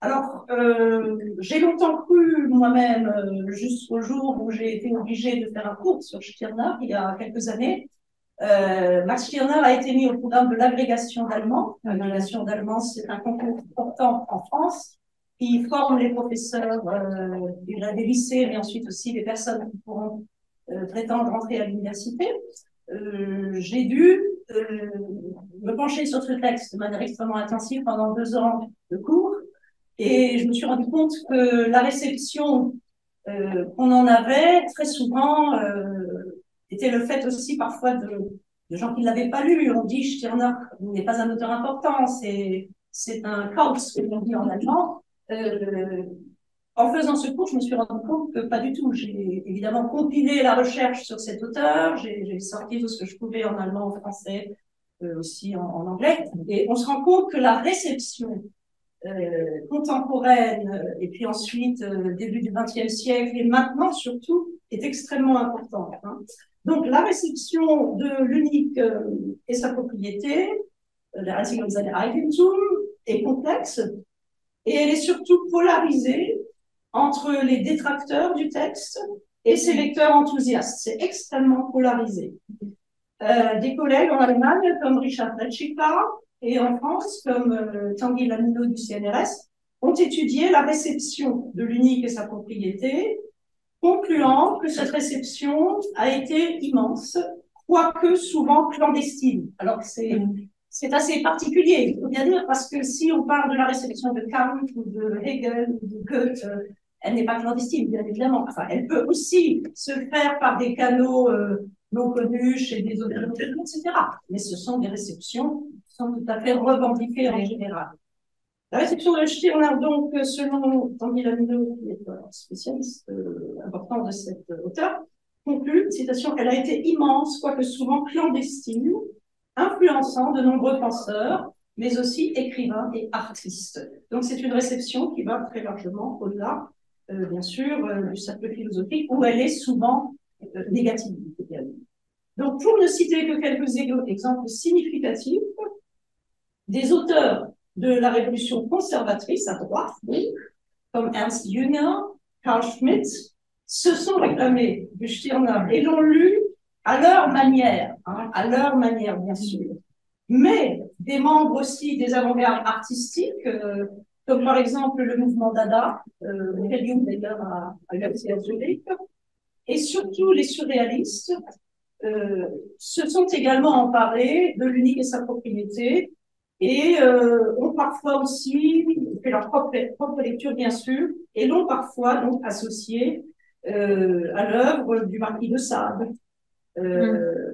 Alors, j'ai longtemps cru moi-même, jusqu'au jour où j'ai été obligée de faire un cours sur Stirner il y a quelques années. Max Stirner a été mis au programme de l'agrégation d'allemand. L'agrégation d'allemand, c'est un concours important en France qui forme les professeurs des lycées, mais ensuite aussi les personnes qui pourront prétendre entrer à l'université. J'ai dû me pencher sur ce texte de manière extrêmement intensive pendant 2 ans de cours, et je me suis rendu compte que la réception qu'on en avait très souvent était le fait aussi parfois de gens qui ne l'avaient pas lu. On dit Stirner n'est pas un auteur important, c'est un Kauz, comme on dit en allemand. En faisant ce cours, je me suis rendu compte que pas du tout. J'ai évidemment compilé la recherche sur cet auteur, j'ai sorti tout ce que je pouvais en allemand, en français, aussi en anglais, et on se rend compte que la réception contemporaine, et puis ensuite début du XXe siècle, et maintenant surtout, est extrêmement importante. Hein. Donc la réception de l'unique et sa propriété, la Einzigung seine Eigentum, est complexe, et elle est surtout polarisée entre les détracteurs du texte et ses lecteurs enthousiastes. C'est extrêmement polarisé. Des collègues en Allemagne, comme Richard Retschika, et en France, comme Tanguy Lamineau du CNRS, ont étudié la réception de l'unique et sa propriété, concluant que cette réception a été immense, quoique souvent clandestine. Alors, c'est assez particulier, il faut bien dire, parce que si on parle de la réception de Kant ou de Hegel ou de Goethe, elle n'est pas clandestine, bien évidemment. Enfin, elle peut aussi se faire par des canaux non connus chez des auteurs, etc. Mais ce sont des réceptions qui sont tout à fait revendiquées en général. La réception de Stirner, donc, selon Tanguy Lamineau, qui est un spécialiste important de cet auteur, conclut, citation, elle a été immense, quoique souvent clandestine, influençant de nombreux penseurs, mais aussi écrivains et artistes. Donc, c'est une réception qui va très largement au-delà, bien sûr, du cercle philosophique, où elle est souvent négative. Donc, pour ne citer que quelques exemples significatifs, des auteurs de la révolution conservatrice à droite, comme Ernst Jünger, Carl Schmitt, se sont réclamés de Stirner et l'ont lu à leur manière, hein, à leur manière, bien sûr. Mais des membres aussi des avant-gardes artistiques, comme par exemple le mouvement Dada, d'ailleurs à l'Université de Zurich, et surtout les surréalistes, se sont également emparés de l'unique et sa propriété, et ont parfois aussi fait leur propre lecture, bien sûr, et l'ont parfois donc associé à l'œuvre du marquis de Sade.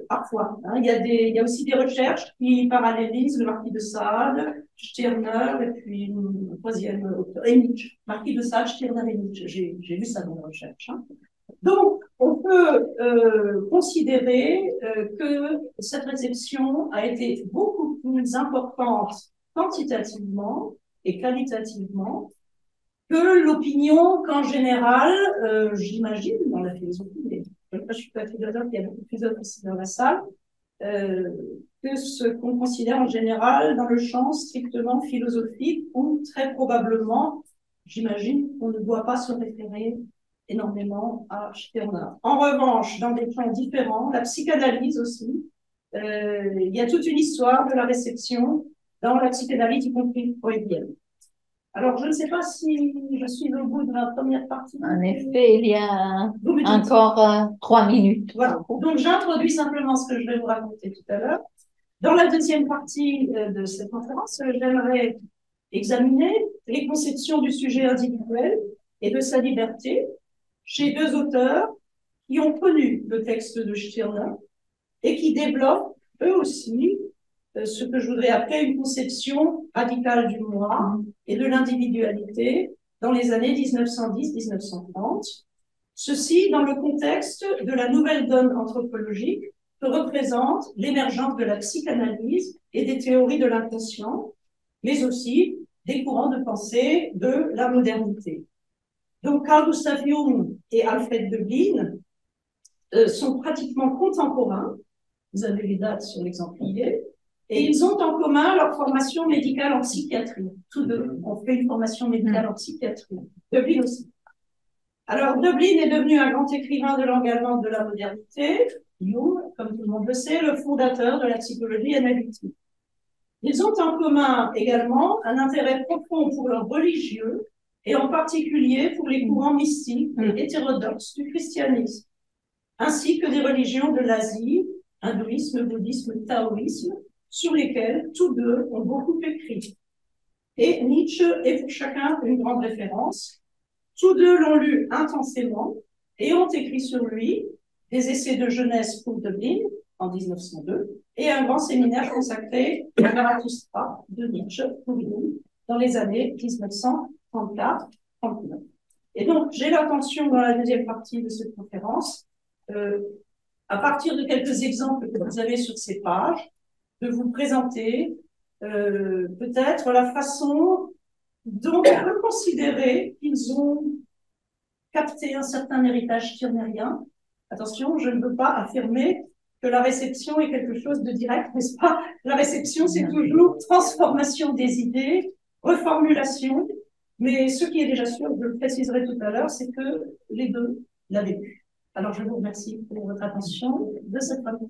Parfois. Hein. Il y a aussi des recherches qui parallélisent le marquis de Sade, Stirner, et puis une troisième auteur, et Nietzsche. Marquis de Sade, Stirner et Nietzsche. J'ai lu ça dans la recherche. Hein. Donc, on peut considérer que cette réception a été beaucoup plus importante quantitativement et qualitativement que l'opinion qu'en général, j'imagine, dans la philosophie, mais je ne suis pas philosophe, il y a beaucoup de philosophes ici dans la salle, que ce qu'on considère en général dans le champ strictement philosophique, où très probablement, j'imagine, on ne doit pas se référer énormément à Stirner. En revanche, dans des plans différents, la psychanalyse aussi, il y a toute une histoire de la réception dans la psychanalyse, y compris freudienne. Alors, je ne sais pas si je suis au bout de la première partie. En effet, il y a encore 3 minutes. Voilà. Donc, j'introduis simplement ce que je vais vous raconter tout à l'heure. Dans la deuxième partie de cette conférence, j'aimerais examiner les conceptions du sujet individuel et de sa liberté chez deux auteurs qui ont connu le texte de Stirner et qui développent eux aussi ce que je voudrais appeler une conception radicale du moi et de l'individualité dans les années 1910-1930. Ceci dans le contexte de la nouvelle donne anthropologique que représente l'émergence de la psychanalyse et des théories de l'inconscient, mais aussi des courants de pensée de la modernité. Donc, Carl Gustav Jung et Alfred Döblin sont pratiquement contemporains. Vous avez les dates sur l'exemplier. Et ils ont en commun leur formation médicale en psychiatrie. Tous deux ont fait une formation médicale en psychiatrie. Döblin aussi. Alors, Döblin est devenu un grand écrivain de l'engagement de la modernité. Jung, comme tout le monde le sait, le fondateur de la psychologie analytique. Ils ont en commun également un intérêt profond pour le religieux et en particulier pour les courants mystiques et hétérodoxes du christianisme, ainsi que des religions de l'Asie, hindouisme, bouddhisme, taoïsme, sur lesquels tous deux ont beaucoup écrit. Et Nietzsche est pour chacun une grande référence. Tous deux l'ont lu intensément et ont écrit sur lui des essais de jeunesse pour Döblin en 1902 et un grand séminaire consacré à Zarathustra de Nietzsche pour Jung dans les années 1934-39. Et donc, j'ai l'intention dans la deuxième partie de cette conférence, à partir de quelques exemples que vous avez sur ces pages, de vous présenter peut-être la façon dont on peut considérer qu'ils ont capté un certain héritage stirnerien. Attention, je ne veux pas affirmer que la réception est quelque chose de direct, n'est-ce pas? La réception, c'est toujours transformation des idées, reformulation, mais ce qui est déjà sûr, je le préciserai tout à l'heure, c'est que les deux l'avaient vu. Alors, je vous remercie pour votre attention de cette première.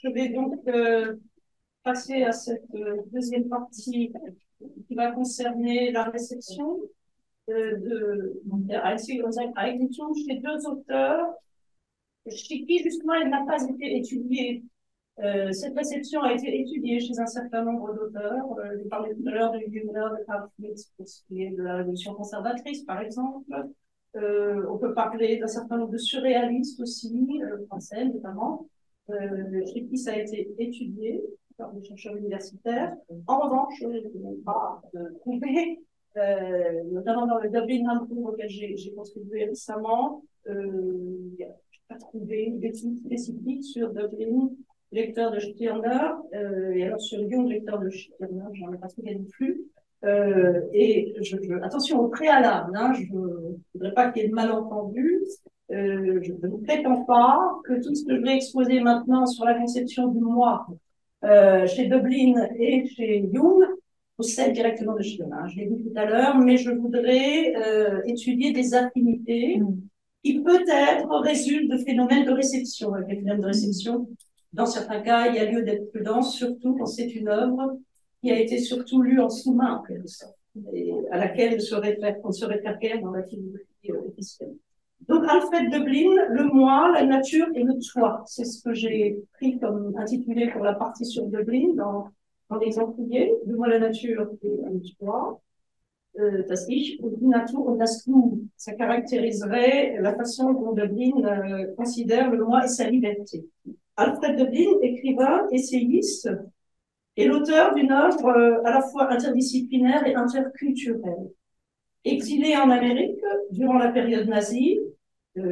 Je vais donc passer à cette deuxième partie qui va concerner la réception Eigentum chez deux auteurs chez qui justement elle n'a pas été étudiée. Cette réception a été étudiée chez un certain nombre d'auteurs. Je parlais tout à l'heure de Jünger, de Carl Schmitt, pour ce qui est de la révolution conservatrice, par exemple. On peut parler d'un certain nombre de surréalistes aussi, français notamment, chez qui ça a été étudié par des chercheurs universitaires. En revanche, je n'ai pas trouvé, notamment dans le Dublin Handbook auquel j'ai contribué récemment, je n'ai pas trouvé d'études spécifiques sur Dublin, lecteur de Stirner, et alors sur Jung, lecteur de Stirner, j'en ai pas trouvé non plus. Et attention au préalable, hein, je ne voudrais pas qu'il y ait de malentendus. Je ne prétends pas que tout ce que je vais exposer maintenant sur la conception du moi chez Döblin et chez Jung possède directement de Stirner. Je l'ai dit tout à l'heure, mais je voudrais étudier des affinités qui peut-être résultent de phénomènes de réception. Avec les phénomènes de réception, dans certains cas, il y a lieu d'être prudent, surtout quand c'est une œuvre qui a été surtout lue en sous-main, en quelque sorte, et à laquelle on se réfère dans la philosophie officielle. Donc, Alfred Döblin, le moi, la nature et le toi. C'est ce que j'ai pris comme intitulé pour la partie sur Döblin dans l'exemplier. Le moi, la nature et le toi. Das Ich und die Natur und das Du. Ça caractériserait la façon dont Döblin considère le moi et sa liberté. Alfred Döblin, écrivain, essayiste, est l'auteur d'une œuvre à la fois interdisciplinaire et interculturelle. Exilé en Amérique durant la période nazie,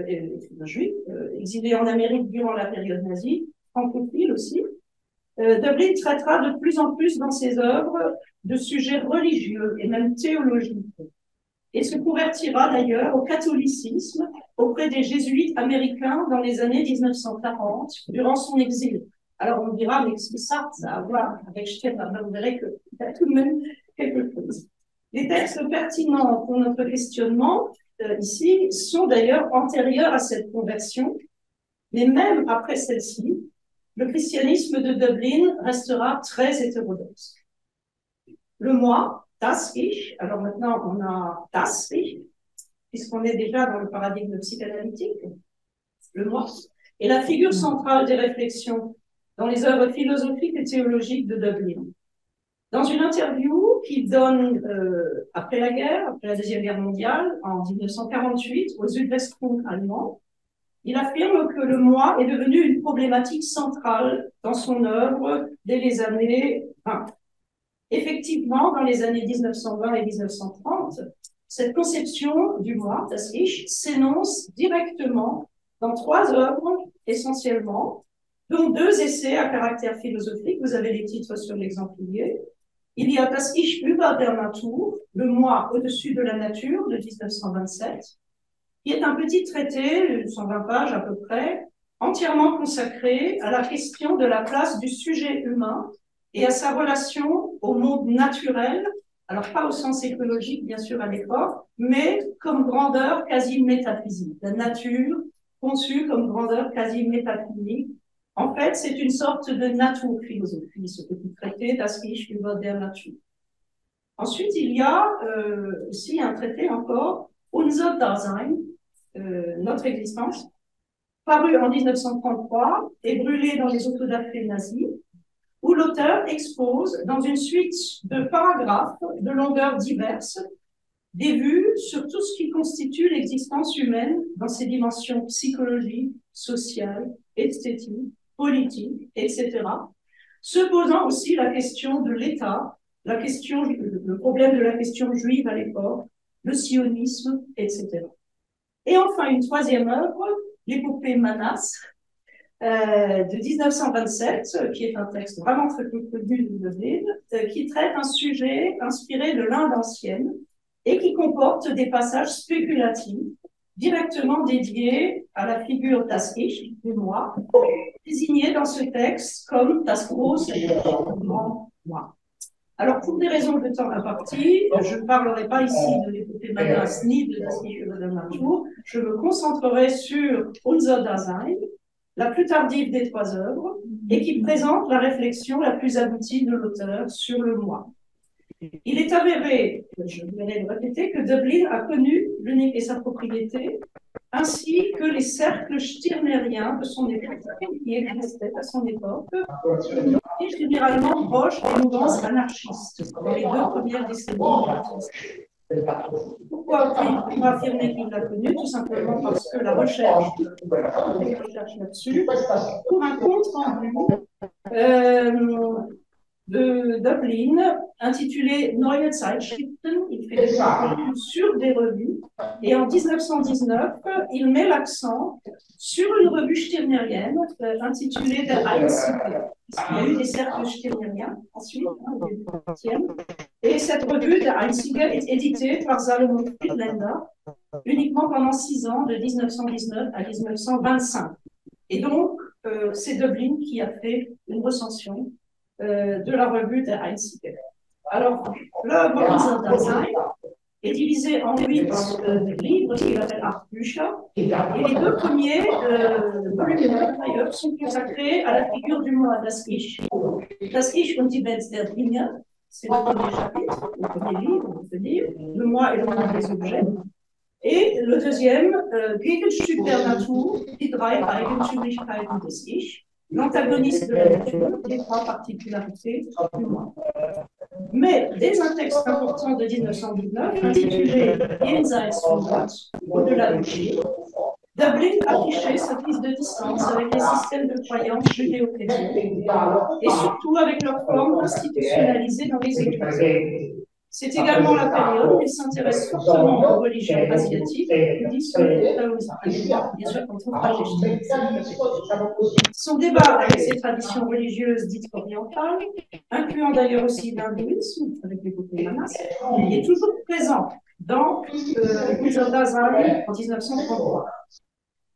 écrivain juif, exilé en Amérique durant la période nazie, francophile aussi. Dublin traitera de plus en plus dans ses œuvres de sujets religieux et même théologiques, et se convertira d'ailleurs au catholicisme auprès des jésuites américains dans les années 1940, durant son exil. Alors on dira, mais qu'est-ce que ça a à voir avec Steinhardt? Vous verrez qu'il y a tout de même quelque chose. Les textes pertinents pour notre questionnement, ici, sont d'ailleurs antérieurs à cette conversion, mais même après celle-ci, le christianisme de Dublin restera très hétérodoxe. Le moi, das Ich, alors maintenant on a das Ich, puisqu'on est déjà dans le paradigme psychanalytique, le moi, est la figure centrale des réflexions dans les œuvres philosophiques et théologiques de Dublin. Dans une interview qu'il donne après la guerre, après la Deuxième Guerre mondiale, en 1948, au Südwestfunk allemand, il affirme que le moi est devenu une problématique centrale dans son œuvre dès les années 20. Effectivement, dans les années 1920 et 1930, cette conception du moi, das Ich, s'énonce directement dans 3 œuvres essentiellement, dont 2 essais à caractère philosophique. Vous avez les titres sur l'exemplier. Il y a Das Ich über der Natur, le moi au-dessus de la nature, de 1927, qui est un petit traité, 120 pages à peu près, entièrement consacré à la question de la place du sujet humain et à sa relation au monde naturel, alors pas au sens écologique bien sûr à l'époque, mais comme grandeur quasi métaphysique, la nature conçue comme grandeur quasi métaphysique. En fait, c'est une sorte de naturphilosophie, ce petit traité Das Ich über der Natur. Ensuite, il y a aussi un traité encore, Unser Dasein, notre existence, paru en 1933 et brûlé dans les autodafés nazis, où l'auteur expose dans une suite de paragraphes de longueurs diverses des vues sur tout ce qui constitue l'existence humaine dans ses dimensions psychologiques, sociales, esthétiques, politiques, etc., se posant aussi la question de l'État, le problème de la question juive à l'époque, le sionisme, etc. Et enfin, une 3e œuvre, l'épopée Manas, de 1927, qui est un texte vraiment très peu connu de Dublin, qui traite un sujet inspiré de l'Inde ancienne et qui comporte des passages spéculatifs directement dédiés à la figure das Ich, du moi, désigné dans ce texte comme das große, le grand moi. Alors, pour des raisons de temps imparti, je ne parlerai pas ici de l'épopée Manas ni de Das Ich über der Natur, je me concentrerai sur Unser Dasein, la plus tardive des 3 œuvres, et qui présente la réflexion la plus aboutie de l'auteur sur le moi. Il est avéré, je vais le répéter, que Dublin a connu l'unique et sa propriété, ainsi que les cercles stirneriens de son époque, qui existaient à son époque, et généralement proches des mouvances anarchistes, dans les 2 premières décennies. Pourquoi on va affirmer qu'il l'a connu? Tout simplement parce que la recherche là-dessus, pour un compte rendu de Dublin, intitulé Neue Zeitschriften, il fait des contenus sur des revues, et en 1919, il met l'accent sur une revue stirnerienne intitulée Der Einzige. Il y a eu des cercles stirneriens ensuite, au début du XXe, et cette revue Der Einzige est éditée par Salomon Friedländer uniquement pendant 6 ans, de 1919 à 1925. Et donc, c'est Dublin qui a fait une recension de la revue Der Einzige. Alors, l'œuvre Unser Dasein est divisée en 8 livres qu'il appelle Acht Bücher, et les 2 premiers volumes d'ailleurs sont consacrés à la figure du moi, das Ich. Das Ich und die Welt der Dinge, c'est le premier chapitre, le premier livre, on peut dire, le moi et le monde des objets. Et le deuxième, Gegenstück der Natur, die 3 Eigentümlichkeiten des Ich, l'antagoniste de la nature, les 3 particularités du moi. Mais dès un texte important de 1919, intitulé Jenseits von Gott, au-delà de Dieu, Dublin affichait sa prise de distance avec les systèmes de croyance judéo-chrétiens et surtout avec leur forme institutionnalisée dans les églises. C'est également la période où il s'intéresse fortement aux religions asiatiques, bouddhisme et taoïsme. Bien sûr, on trouve pas son débat avec ces traditions religieuses dites orientales, incluant d'ailleurs aussi l'hindouisme, avec les côtés manas, est toujours présent dans Unser Dasein en 1933.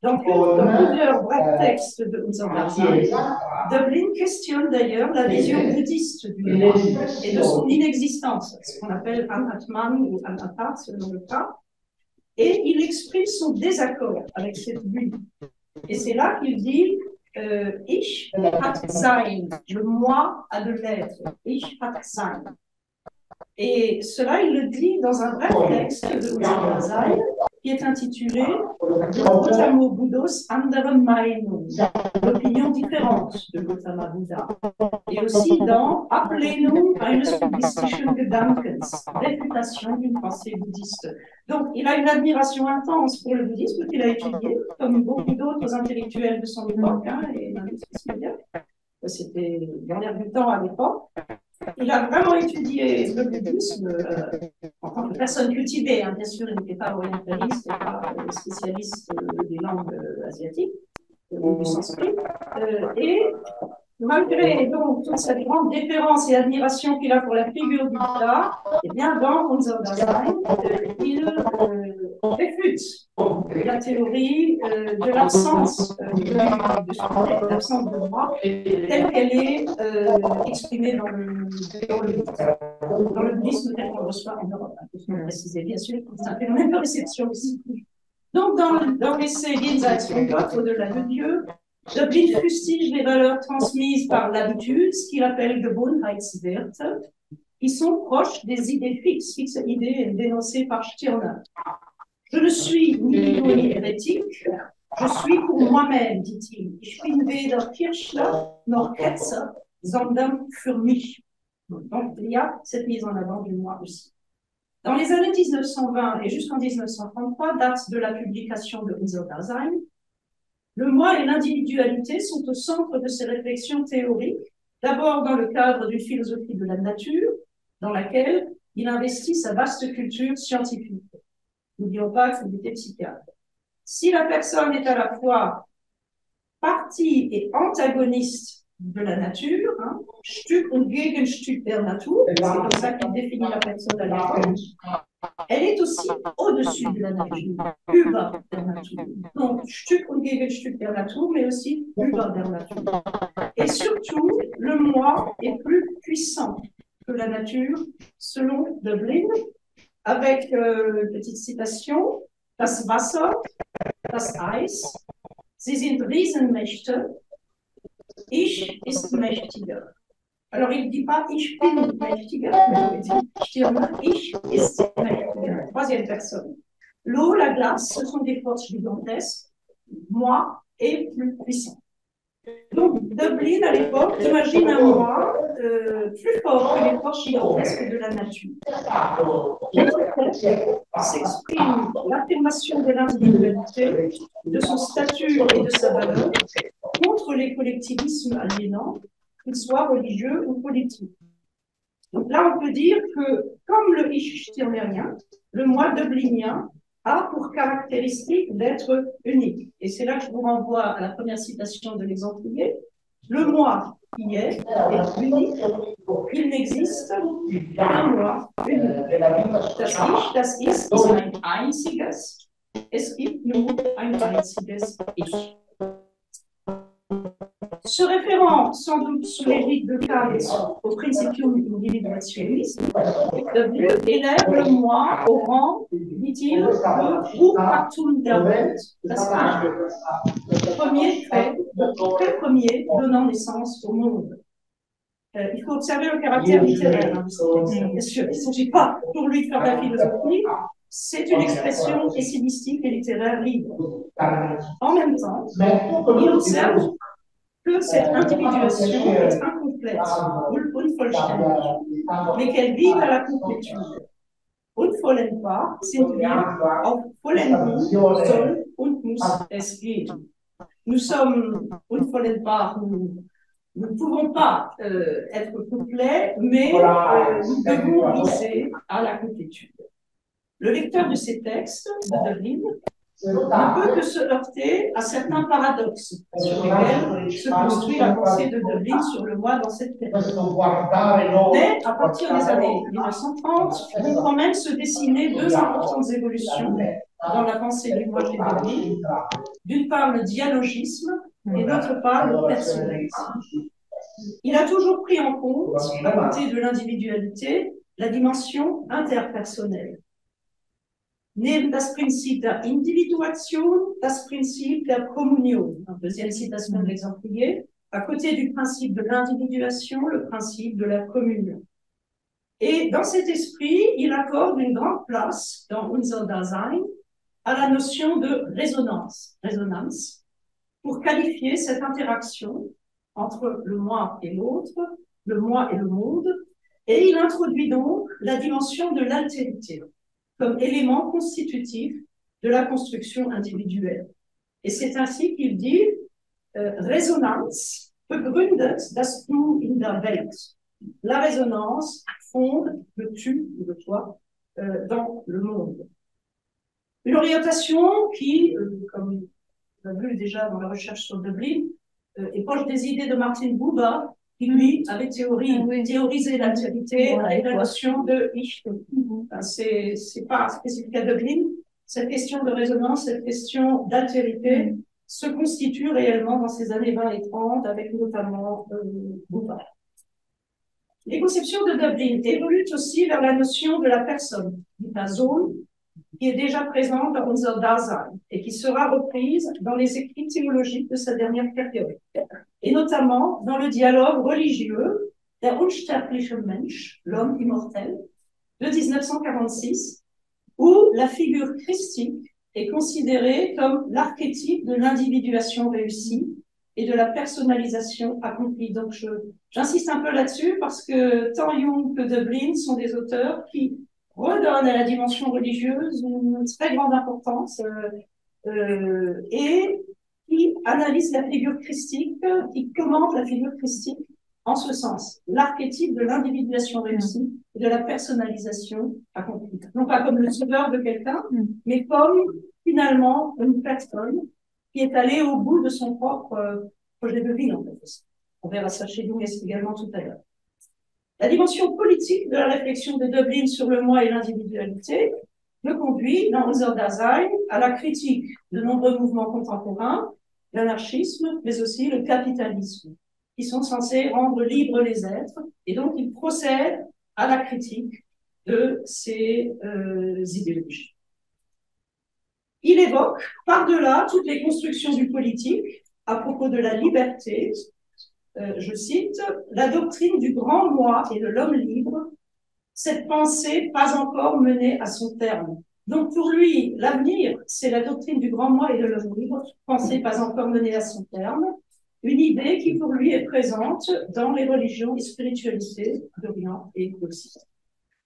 Dans plusieurs brefs textes de Unser Dasein, Döblin questionne d'ailleurs la vision bouddhiste du moi et de son inexistence, ce qu'on appelle Anatman ou Anatta selon le cas, et il exprime son désaccord avec cette vue. Et c'est là qu'il dit Ich hat sein, le moi a de l'être, Ich hat sein. Et cela, il le dit dans un bref texte de Unser Dasein qui est intitulé Gautama Buddhos andere Meinung, l'opinion différente de Gautama Buddha. Et aussi dans Ablehnung eines buddhistischen Gedankens, réfutation d'une pensée bouddhiste. Donc, il a une admiration intense pour le bouddhisme qu'il a étudié, comme beaucoup d'autres intellectuels de son époque, et c'était dans l'air du temps à l'époque. Il a vraiment étudié le bouddhisme en tant que personne cultivée. Bien sûr, il n'était pas orientaliste, pas spécialiste des langues asiatiques, du sanskrit. Et malgré donc toute cette grande déférence et admiration qu'il a pour la figure du Bouddha, eh bien, dans Unser Dasein, il réfute la théorie de l'absence l'absence de moi telle qu'elle est exprimée dans le bouddhisme tel qu'on le reçoit en Europe. Il faut préciser, bien sûr, c'est un phénomène de réception aussi. Donc, dans l'essai Jenseits von Gott, au-delà de Dieu, Döblin fustige les valeurs transmises par l'habitude, ce qu'il appelle Gewohnheitswerte, qui sont proches des idées fixes idées dénoncées par Stirner. Je ne suis ni idole ni hérétique, je suis pour moi-même, dit-il. Ich bin weder Kirchler noch Ketzer, sondern für mich. Donc, il y a cette mise en avant du moi aussi. Dans les années 1920 et jusqu'en 1933, date de la publication de Unser Dasein, le moi et l'individualité sont au centre de ses réflexions théoriques, d'abord dans le cadre d'une philosophie de la nature, dans laquelle il investit sa vaste culture scientifique. N'oublions pas qu'il était psychiatre. Si la personne est à la fois partie et antagoniste de la nature, Stück und Gegenstück der Natur, c'est comme ça qu'il définit la personne à l'époque, elle est aussi au-dessus de la nature, über der Natur. Donc, Stück und Gegenstück der Natur, mais aussi über der Natur. Et surtout, le moi est plus puissant que la nature, selon Döblin, avec une petite citation, das Wasser, das Eis, sie sind Riesenmächte, ich ist mächtiger. Alors, il ne dit pas ich bin mächtiger, mais il dit ich ist mächtiger. Troisième personne. L'eau, la glace, ce sont des forces gigantesques. Moi est plus puissant. Donc, Döblin, à l'époque, imagine un moi plus fort que les forces gigantesques de la nature. S'exprime l'affirmation de l'individualité, de son statut et de sa valeur contre les collectivismes aliénants, qu'ils soient religieux ou politiques. Donc là, on peut dire que, comme le Ich stirnerien, le moi döblinien a pour caractéristique d'être unique. Et c'est là que je vous renvoie à la première citation de l'exemplier. Le moi qui est unique, il n'existe qu'un moi unique. Das ist ein einziges, es gibt nur ein einziges Ich. Se référant sans doute sous l'égide de Kant au Principium Individuationis, Döblin élève le moi au rang, dit-il, de Urfatum der Welt, premier fait premier donnant naissance au monde. Il faut observer le caractère littéraire de ce texte. Bien sûr, il ne s'agit pas pour lui de faire de la philosophie, c'est une expression stylistique et littéraire libre. En même temps, il observe que cette individuation est incomplète, unvollständig, mais qu'elle vive à la complétude. Unvollendbar sind wir, auf Vollendung soll und muss es gehen. Nous sommes unvollendbar, nous Nous ne pouvons pas être complets, mais nous devons viser à la complétude. Le lecteur de ces textes de Dublin ne peut que se heurter à certains paradoxes sur lesquels se construit la pensée de Dublin sur le moi dans cette période. Mais à partir des années 1930, vont quand même se dessiner deux importantes évolutions dans la pensée du moi chez Dublin. D'une part, le dialogisme et d'autre part, le personnalisme. Il a toujours pris en compte, à côté de l'individualité, la dimension interpersonnelle. Neben das Prinzip der Individuation, das Prinzip der Communion. Deuxième citation de l'exemplier. À côté du principe de l'individuation, le principe de la communion. Et dans cet esprit, il accorde une grande place dans Unser Dasein à la notion de résonance, pour qualifier cette interaction entre le moi et l'autre, le moi et le monde, et il introduit donc la dimension de l'altérité comme élément constitutif de la construction individuelle. Et c'est ainsi qu'il dit Resonanz begründet das Du in der Welt. La résonance fonde le tu, le toi, dans le monde. Une orientation qui, comme on l'a vu déjà dans la recherche sur Dublin, est proche des idées de Martin Buber, qui lui avait théorisé l'altérité avec la notion de ich. C'est pas spécifique à Dublin. Cette question de résonance, cette question d'altérité se constitue réellement dans ces années 20 et 30 avec notamment Buber. Les conceptions de Dublin évoluent aussi vers la notion de la personne, du Person, qui est déjà présente dans Unser Dasein et qui sera reprise dans les écrits théologiques de sa dernière période, et notamment dans le dialogue religieux Der unsterbliche Mensch, l'homme immortel, de 1946, où la figure christique est considérée comme l'archétype de l'individuation réussie et de la personnalisation accomplie. Donc j'insiste un peu là-dessus parce que tant Jung que Dublin sont des auteurs qui redonnent à la dimension religieuse une très grande importance et qui analysent la figure christique, qui commentent la figure christique en ce sens, l'archétype de l'individuation réussie et de la personnalisation accomplie. Non pas comme le sauveur de quelqu'un, mais comme finalement une personne qui est allée au bout de son propre projet de vie, en fait. On verra ça chez Jung également tout à l'heure. La dimension politique de la réflexion de Dublin sur le moi et l'individualité me conduit dans Unser Dasein à la critique de nombreux mouvements contemporains, l'anarchisme, mais aussi le capitalisme, qui sont censés rendre libres les êtres, et donc il procède à la critique de ces idéologies. Il évoque par-delà toutes les constructions du politique à propos de la liberté, je cite, la doctrine du grand moi et de l'homme libre, cette pensée pas encore menée à son terme. Donc pour lui, l'avenir, c'est la doctrine du grand moi et de l'homme libre, pensée pas encore menée à son terme, une idée qui pour lui est présente dans les religions et spiritualités d'Orient et d'Occident.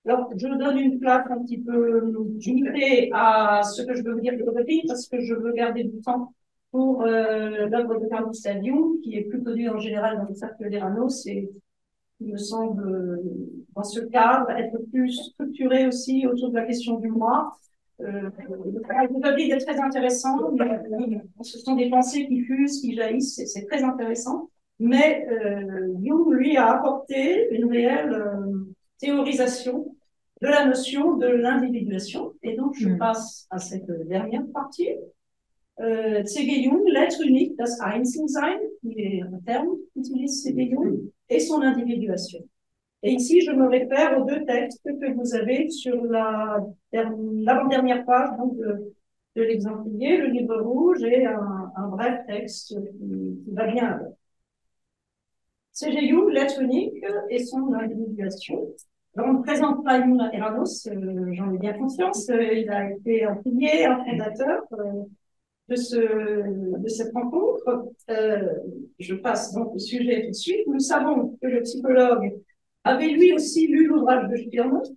Alors, je donne une place un petit peu limitée à ce que je veux vous dire de Dublin parce que je veux garder du temps pour l'œuvre de Carl Gustav Jung, qui est plus connu en général dans le cercle d'Eranos et il me semble, dans ce cadre, être plus structuré aussi autour de la question du moi. Le travail de Dublin est très intéressant, mais ce sont des pensées qui fusent, qui jaillissent, c'est très intéressant. Mais Jung, lui, a apporté une réelle théorisation de la notion de l'individuation. Et donc, je passe à cette dernière partie. C.G. Jung, l'être unique, das Einzelsein, qui est un terme qu'utilise C.G. Jung, et son individuation. Et ici, je me réfère aux deux textes que vous avez sur l'avant-dernière page donc, de l'exemplier, le livre rouge et un bref texte qui va bien avec. C.G. Jung, l'être unique et son individuation. Alors, on ne présente pas Jung à Eranos, j'en ai bien conscience, il a été un pilier, un fondateur de cette rencontre. Je passe donc au sujet tout de suite. Nous savons que le psychologue avait lui aussi lu l'ouvrage de Stirner,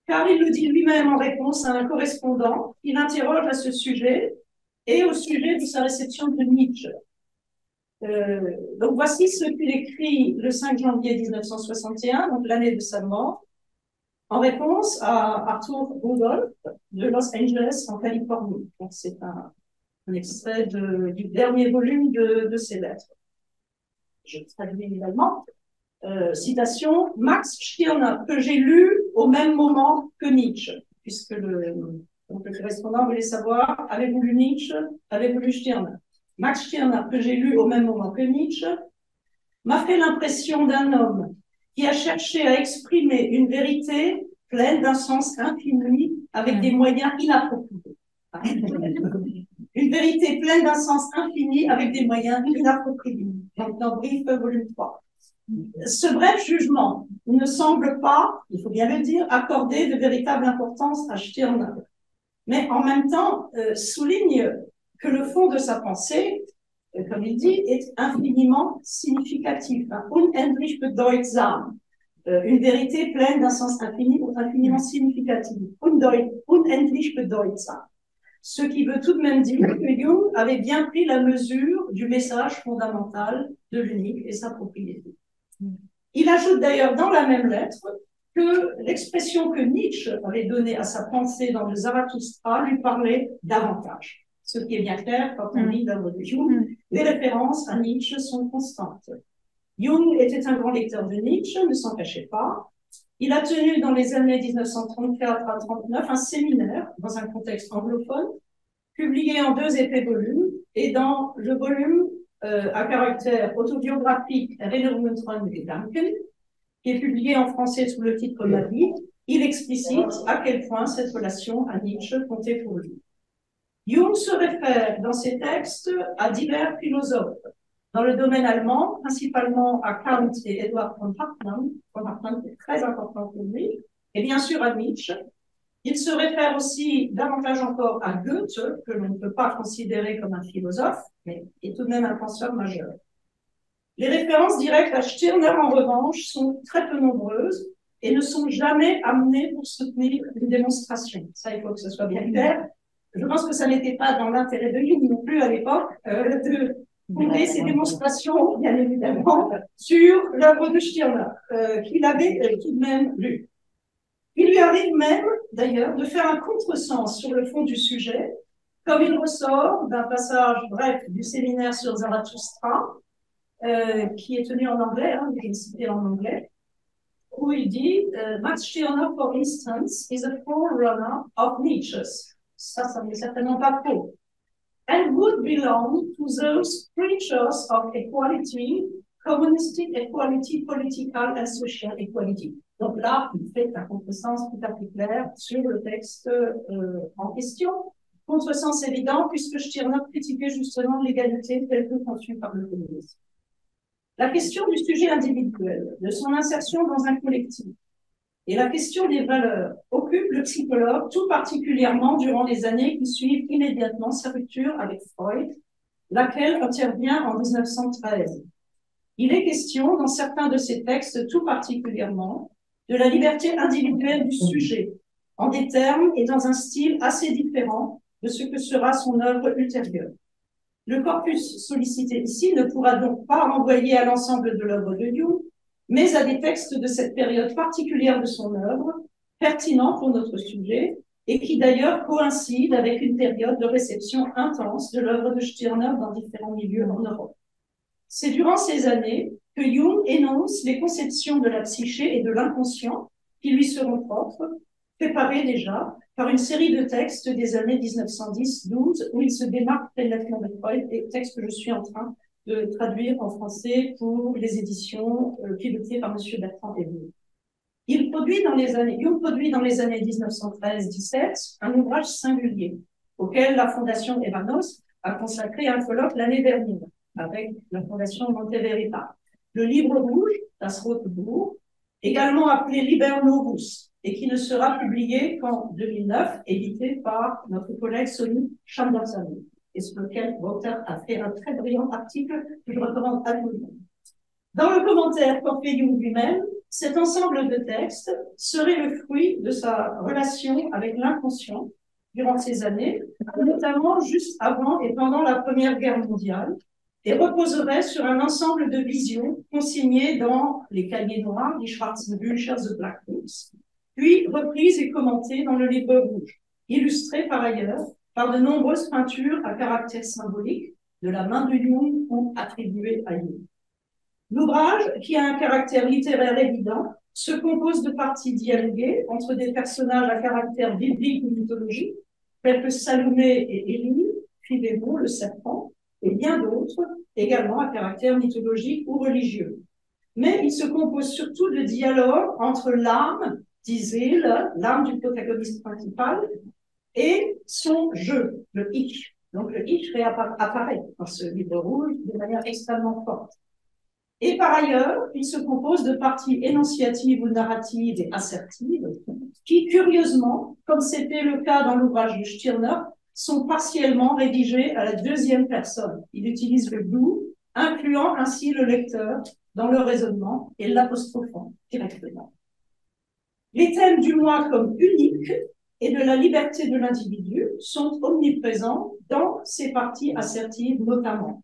car il le dit lui-même en réponse à un correspondant qui l'interroge à ce sujet et au sujet de sa réception de Nietzsche. Donc voici ce qu'il écrit le 5 janvier 1961, donc l'année de sa mort, en réponse à Arthur Rudolph de Los Angeles en Californie. Donc c'est un extrait du dernier volume de ses lettres. Je traduis évidemment. Citation, Max Stirner, que j'ai lu au même moment que Nietzsche, puisque le correspondant voulait savoir, avez-vous lu Nietzsche, avez-vous lu Stirner? Max Stirner, que j'ai lu au même moment que Nietzsche, m'a fait l'impression d'un homme qui a cherché à exprimer une vérité pleine d'un sens infini avec des moyens inappropriés. Une vérité pleine d'un sens infini avec des moyens inappropriés. Donc, dans Brief, volume 3. Ce bref jugement ne semble pas, il faut bien le dire, accorder de véritable importance à Stirner, mais en même temps souligne que le fond de sa pensée, comme il dit, est infiniment significatif. Unendlich bedeutsam. Une vérité pleine d'un sens infini ou infiniment significatif. Unendlich bedeutsam. Ce qui veut tout de même dire que Jung avait bien pris la mesure du message fondamental de l'unique et sa propriété. Il ajoute d'ailleurs dans la même lettre que l'expression que Nietzsche avait donnée à sa pensée dans le Zarathustra lui parlait davantage. Ce qui est bien clair quand on lit l'œuvre de Jung, les références à Nietzsche sont constantes. Jung était un grand lecteur de Nietzsche, ne s'en cachait pas. Il a tenu dans les années 1934 à 1939 un séminaire dans un contexte anglophone, publié en 2 épais volumes, et dans le volume à caractère autobiographique Erinnerungen et Danken, qui est publié en français sous le titre Ma vie, il explicite à quel point cette relation à Nietzsche comptait pour lui. Jung se réfère dans ses textes à divers philosophes, dans le domaine allemand, principalement à Kant et Edward von Hartmann, qui est très important pour lui, et bien sûr à Nietzsche. Il se réfère aussi davantage encore à Goethe, que l'on ne peut pas considérer comme un philosophe, mais qui est tout de même un penseur majeur. Les références directes à Stirner, en revanche, sont très peu nombreuses et ne sont jamais amenées pour soutenir une démonstration. Ça, il faut que ce soit bien clair. Je pense que ça n'était pas dans l'intérêt de Jung non plus à l'époque de fonder ces démonstrations, bien évidemment, sur l'œuvre de Stirner, qu'il avait tout de même lu. Il lui arrive même, d'ailleurs, de faire un contresens sur le fond du sujet, comme il ressort d'un passage bref du séminaire sur Zarathustra, qui est tenu en anglais, je vais citer en anglais, où il dit Max Stirner, for instance, is a forerunner of Nietzsche's. Ça n'est certainement pas faux. And would belong to those preachers of equality, communistic equality, political and social equality. Donc là, il fait un contresens tout à fait clair sur le texte en question. Contresens évident, puisque Stirner critiquait justement l'égalité telle que conçue par le communisme. La question du sujet individuel, de son insertion dans un collectif, et la question des valeurs occupe le psychologue tout particulièrement durant les années qui suivent immédiatement sa rupture avec Freud, laquelle intervient en 1913. Il est question, dans certains de ses textes tout particulièrement, de la liberté individuelle du sujet, en des termes et dans un style assez différent de ce que sera son œuvre ultérieure. Le corpus sollicité ici ne pourra donc pas renvoyer à l'ensemble de l'œuvre de Jung, mais à des textes de cette période particulière de son œuvre, pertinents pour notre sujet, et qui d'ailleurs coïncident avec une période de réception intense de l'œuvre de Stirner dans différents milieux en Europe. C'est durant ces années que Jung énonce les conceptions de la psyché et de l'inconscient qui lui seront propres, préparées déjà par une série de textes des années 1910-12 où il se démarque très nettement de Freud, et textes que je suis en train de traduire en français pour les éditions pilotées par M. Bertrand Héroux. Jung produit dans les années 1913-17 un ouvrage singulier auquel la Fondation Evanos a consacré un colloque l'année dernière avec la Fondation Monteverita. Le livre rouge, Das Rote Buch, également appelé Liber Novus, et qui ne sera publié qu'en 2009, édité par notre collègue Sonny Chamberlain, et sur lequel Walter a fait un très brillant article que je recommande à tout le monde. Dans le commentaire qu'en fait Jung lui-même, cet ensemble de textes serait le fruit de sa relation avec l'inconscient durant ces années, notamment juste avant et pendant la Première Guerre mondiale, et reposerait sur un ensemble de visions consignées dans les cahiers noirs, die Schwarzen Bücher, The Black Books, puis reprises et commentées dans le livre rouge, illustrées par ailleurs par de nombreuses peintures à caractère symbolique de la main de Jung ou attribuées à Jung. L'ouvrage, qui a un caractère littéraire évident, se compose de parties dialoguées entre des personnages à caractère biblique ou mythologique, tels que Salomé et Élie, Philébon, le serpent, et bien d'autres, également à caractère mythologique ou religieux. Mais il se compose surtout de dialogues entre l'âme, disait l'âme du protagoniste principal, et son jeu, le ich. Donc le ich réapparaît dans ce livre rouge de manière extrêmement forte. Et par ailleurs, il se compose de parties énonciatives ou narratives et assertives qui, curieusement, comme c'était le cas dans l'ouvrage de Stirner, sont partiellement rédigées à la deuxième personne. Il utilise le vous, incluant ainsi le lecteur dans le raisonnement et l'apostrophant directement. Les thèmes du moi comme unique et de la liberté de l'individu sont omniprésents dans ces parties assertives notamment.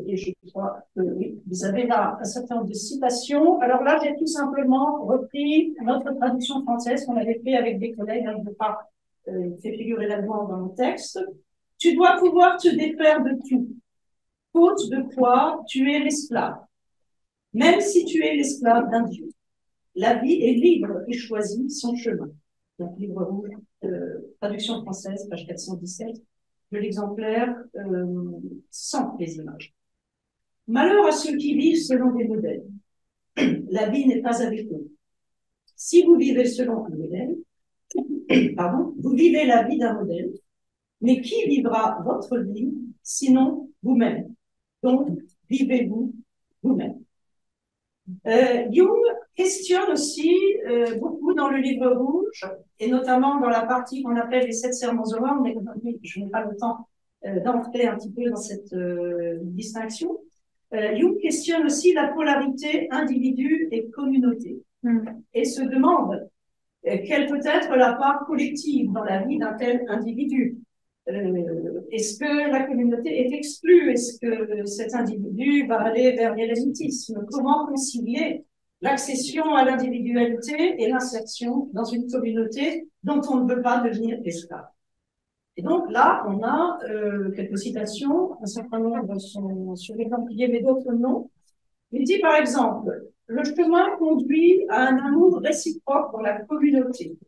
Et je crois que oui, vous avez là un certain nombre de citations. Alors là, j'ai tout simplement repris notre traduction française qu'on avait fait avec des collègues. Je ne vais pas fait figurer là-dedans dans le texte. Tu dois pouvoir te défaire de tout, faute de quoi tu es l'esclave, même si tu es l'esclave d'un Dieu. La vie est libre et choisit son chemin. Donc, livre rouge, traduction française, page 417. De l'exemplaire sans les images. Malheur à ceux qui vivent selon des modèles. La vie n'est pas avec eux. Si vous vivez selon un modèle, vous vivez la vie d'un modèle, mais qui vivra votre vie sinon vous-même? Donc, vivez-vous vous-même. Jung questionne aussi beaucoup dans le livre rouge, et notamment dans la partie qu'on appelle les 7 sermons aux hommes, mais je n'ai pas le temps d'entrer un petit peu dans cette distinction. Jung questionne aussi la polarité individu et communauté, et se demande quelle peut être la part collective dans la vie d'un tel individu. Est-ce que la communauté est exclue? Est-ce que cet individu va aller vers l'élitisme? Comment concilier l'accession à l'individualité et l'insertion dans une communauté dont on ne veut pas devenir esclave? Et donc là, on a quelques citations, un certain nombre sont sur les Templiers, mais d'autres non. Il dit par exemple, le chemin conduit à un amour réciproque dans la communauté.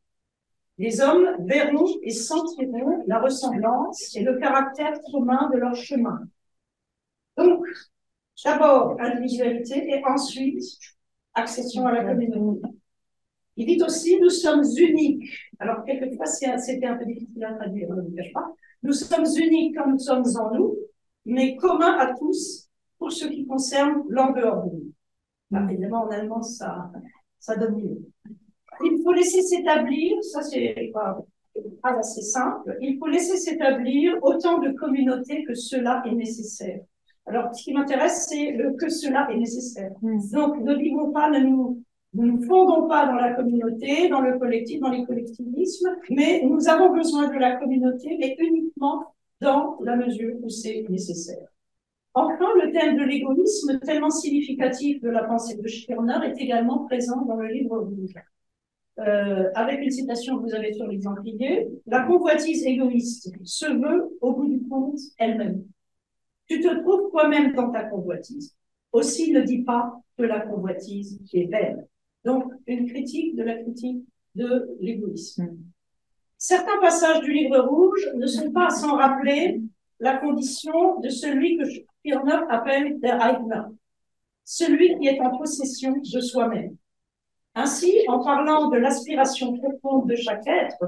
Les hommes verront et sentiront la ressemblance et le caractère commun de leur chemin. Donc, d'abord individualité et ensuite accession à la communauté. Il dit aussi, nous sommes uniques. Alors, quelquefois, c'était un peu difficile à traduire, on ne le cache pas. Nous sommes uniques quand nous sommes en nous, mais communs à tous pour ce qui concerne l'en dehors de nous. Bah, évidemment, en allemand, ça donne mieux. Il faut laisser s'établir, ça c'est assez simple, il faut laisser s'établir autant de communautés que cela est nécessaire. Alors, ce qui m'intéresse, c'est le que cela est nécessaire. Donc, ne vivons pas, ne nous fondons pas dans la communauté, dans le collectif, dans les collectivismes, mais nous avons besoin de la communauté, mais uniquement dans la mesure où c'est nécessaire. Enfin, le thème de l'égoïsme, tellement significatif de la pensée de Stirner, est également présent dans le livre rouge. Avec une citation que vous avez sur l'exemplier, la convoitise égoïste se veut, au bout du compte, elle-même. Tu te trouves toi-même dans ta convoitise. Aussi ne dis pas que la convoitise est belle. Donc, une critique de l'égoïsme. Certains passages du livre rouge ne sont pas sans rappeler la condition de celui que Stirner appelle der Eigner, celui qui est en possession de soi-même. Ainsi, en parlant de l'aspiration profonde de chaque être,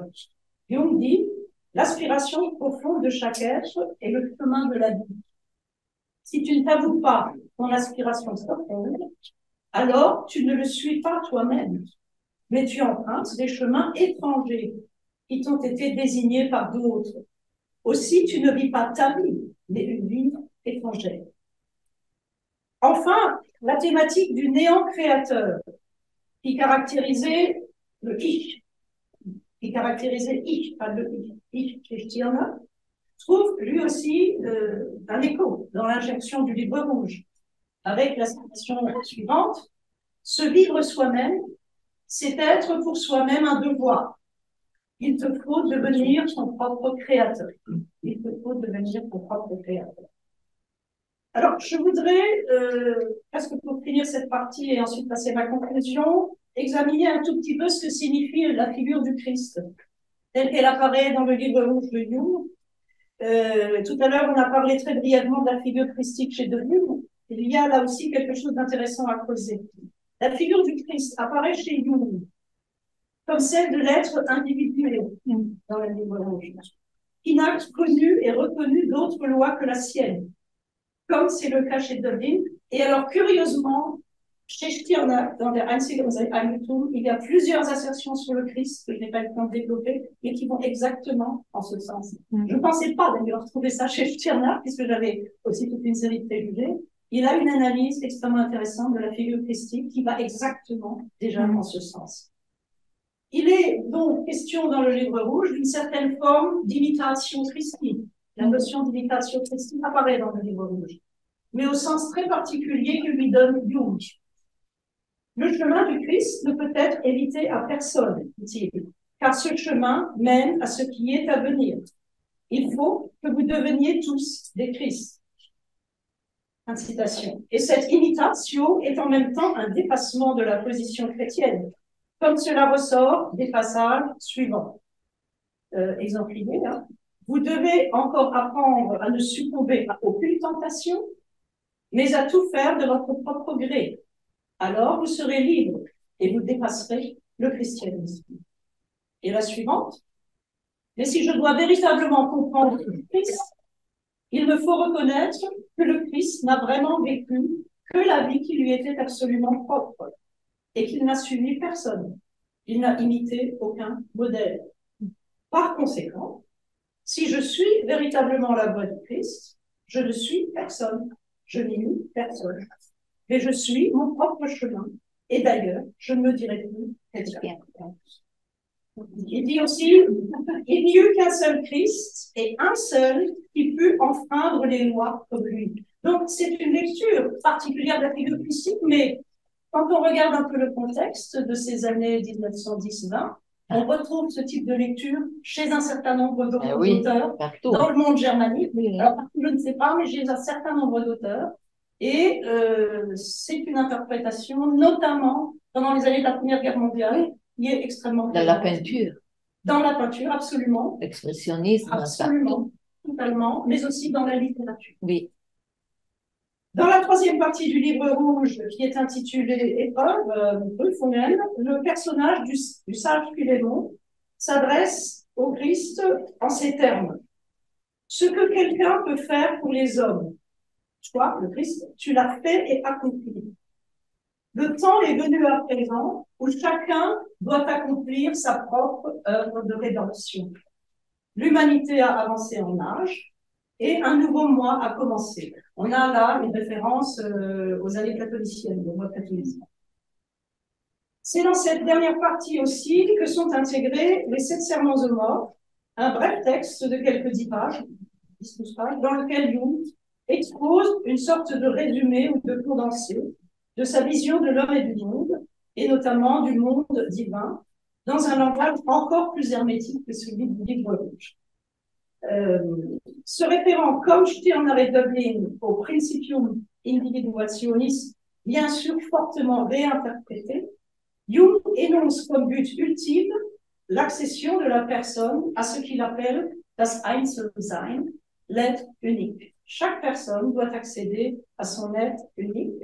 Jung dit « L'aspiration profonde de chaque être est le chemin de la vie. Si tu ne t'avoues pas ton aspiration profonde, alors tu ne le suis pas toi-même, mais tu empruntes des chemins étrangers qui t'ont été désignés par d'autres. Aussi, tu ne vis pas ta vie, mais une vie étrangère. » Enfin, la thématique du néant créateur qui caractérisait le ich, pas le ich chez Stirner, trouve lui aussi un écho dans l'injection du livre rouge, avec la citation suivante: se vivre soi-même, c'est être pour soi-même un devoir. Il te faut devenir ton propre créateur. Il te faut devenir ton propre créateur. Alors, je voudrais, presque pour finir cette partie et ensuite passer à ma conclusion, examiner un tout petit peu ce que signifie la figure du Christ, telle qu'elle apparaît dans le livre rouge de Jung. Tout à l'heure, on a parlé très brièvement de la figure christique chez De Jung. Il y a là aussi quelque chose d'intéressant à creuser. La figure du Christ apparaît chez Jung comme celle de l'être individuel dans le livre rouge, qui n'a connu et reconnu d'autres lois que la sienne, comme c'est le cas chez Dovin. Et alors, curieusement, chez Stirner, dans der Einzige Eigentum, il y a plusieurs assertions sur le Christ que je n'ai pas le temps de développer, mais qui vont exactement en ce sens. Je ne pensais pas d'ailleurs trouver ça chez Stirner, puisque j'avais aussi toute une série de préjugés. Il a une analyse extrêmement intéressante de la figure christique qui va exactement déjà en ce sens. Il est donc question dans le livre rouge d'une certaine forme d'imitation christique. La notion d'imitation christique apparaît dans le livre rouge, mais au sens très particulier que lui donne Jung. Le chemin du Christ ne peut être évité à personne, dit-il, car ce chemin mène à ce qui est à venir. Il faut que vous deveniez tous des Christ. Citation. Et cette imitation est en même temps un dépassement de la position chrétienne, comme cela ressort des passages suivants. Exemple idée, hein. Vous devez encore apprendre à ne succomber à aucune tentation, mais à tout faire de votre propre gré. Alors vous serez libre et vous dépasserez le christianisme. Et la suivante: mais si je dois véritablement comprendre le Christ, il me faut reconnaître que le Christ n'a vraiment vécu que la vie qui lui était absolument propre et qu'il n'a suivi personne. Il n'a imité aucun modèle. Par conséquent, si je suis véritablement la voie du Christ, je ne suis personne, je n'imite personne, mais je suis mon propre chemin. Et d'ailleurs, je ne me dirai plus chrétien. Il dit aussi: il n'y eut qu'un seul Christ et un seul qui put enfreindre les lois comme lui. Donc, c'est une lecture particulière de la figure christique, mais quand on regarde un peu le contexte de ces années 1910-20, on retrouve ce type de lecture chez un certain nombre d'auteurs dans le monde germanique. Alors, je ne sais pas, mais j'ai un certain nombre d'auteurs. Et c'est une interprétation, notamment pendant les années de la Première Guerre mondiale, qui est extrêmement... Dans la peinture. Dans la peinture, absolument. L'expressionnisme. Absolument, totalement, mais aussi dans la littérature. Oui. Dans la troisième partie du livre rouge, qui est intitulée Épreuve, le personnage du sage Philémon s'adresse au Christ en ces termes: ce que quelqu'un peut faire pour les hommes, toi, le Christ, tu l'as fait et accompli. Le temps est venu à présent où chacun doit accomplir sa propre œuvre de rédemption. L'humanité a avancé en âge et un nouveau moi a commencé. On a là une référence aux années platoniciennes, au mot platonisme. C'est dans cette dernière partie aussi que sont intégrés les 7 sermons aux morts, un bref texte de quelques 10 pages, dans lequel Jung expose une sorte de résumé ou de condensé de sa vision de l'homme et du monde, et notamment du monde divin, dans un langage encore plus hermétique que celui du livre rouge. Se référant, comme Stirner et Dublin, au Principium Individuationis, bien sûr fortement réinterprété, Jung énonce comme but ultime l'accession de la personne à ce qu'il appelle das Einzelsein, l'être unique. Chaque personne doit accéder à son être unique,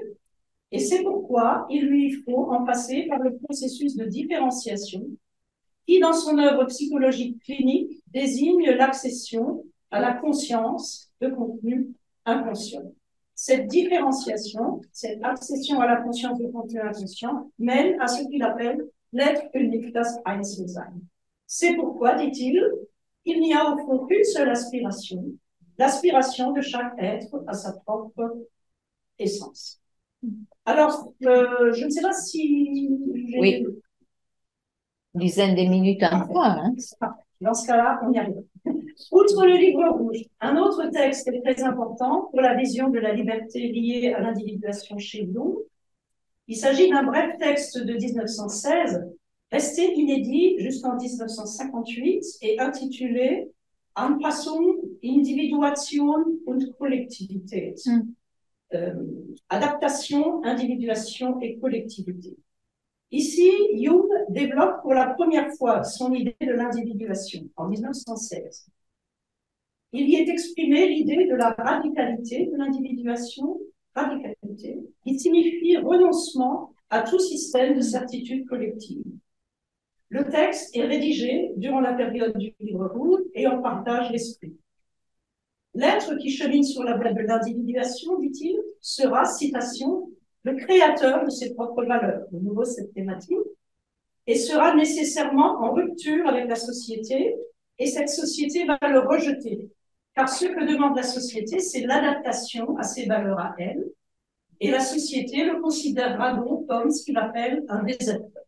et c'est pourquoi il lui faut en passer par le processus de différenciation qui, dans son œuvre psychologique clinique, désigne l'accession à la conscience de contenu inconscient. Cette différenciation, cette accession à la conscience de contenu inconscient, mène à ce qu'il appelle l'être unique, das Einzelsein. C'est pourquoi, dit-il, il n'y a au fond qu'une seule aspiration, l'aspiration de chaque être à sa propre essence. Alors, je ne sais pas si... Oui. Une dizaine de minutes encore. Hein. Dans ce cas-là, on y arrive. Outre le livre rouge, un autre texte est très important pour la vision de la liberté liée à l'individuation chez Jung. Il s'agit d'un bref texte de 1916, resté inédit jusqu'en 1958 et intitulé Anpassung, Individuation und Kollektivität. Adaptation, individuation et collectivité. Ici, Jung développe pour la première fois son idée de l'individuation en 1916. Il y est exprimé l'idée de la radicalité de l'individuation, radicalité, qui signifie renoncement à tout système de certitude collective. Le texte est rédigé durant la période du livre rouge et en partage l'esprit. L'être qui chemine sur la voie de l'individuation, dit-il, sera, citation, le créateur de ses propres valeurs, de nouveau cette thématique, et sera nécessairement en rupture avec la société, et cette société va le rejeter. Car ce que demande la société, c'est l'adaptation à ses valeurs à elle, et la société le considérera donc comme ce qu'il appelle un déserteur.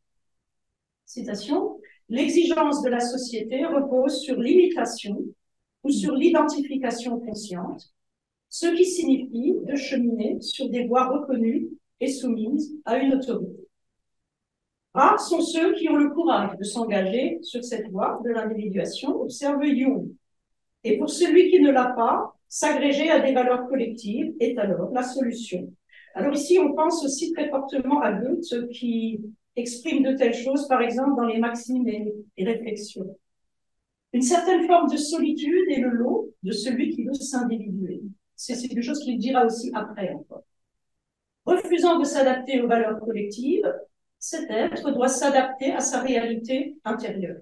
Citation, l'exigence de la société repose sur l'imitation ou sur l'identification consciente, ce qui signifie de cheminer sur des voies reconnues et soumises à une autorité. Rares sont ceux qui ont le courage de s'engager sur cette voie de l'individuation, observe Jung. Et pour celui qui ne l'a pas, s'agréger à des valeurs collectives est alors la solution. Alors ici, on pense aussi très fortement à Goethe qui exprime de telles choses, par exemple, dans les maximes et réflexions. Une certaine forme de solitude est le lot de celui qui veut s'individuer. C'est quelque chose qu'il dira aussi après encore. Refusant de s'adapter aux valeurs collectives, cet être doit s'adapter à sa réalité intérieure.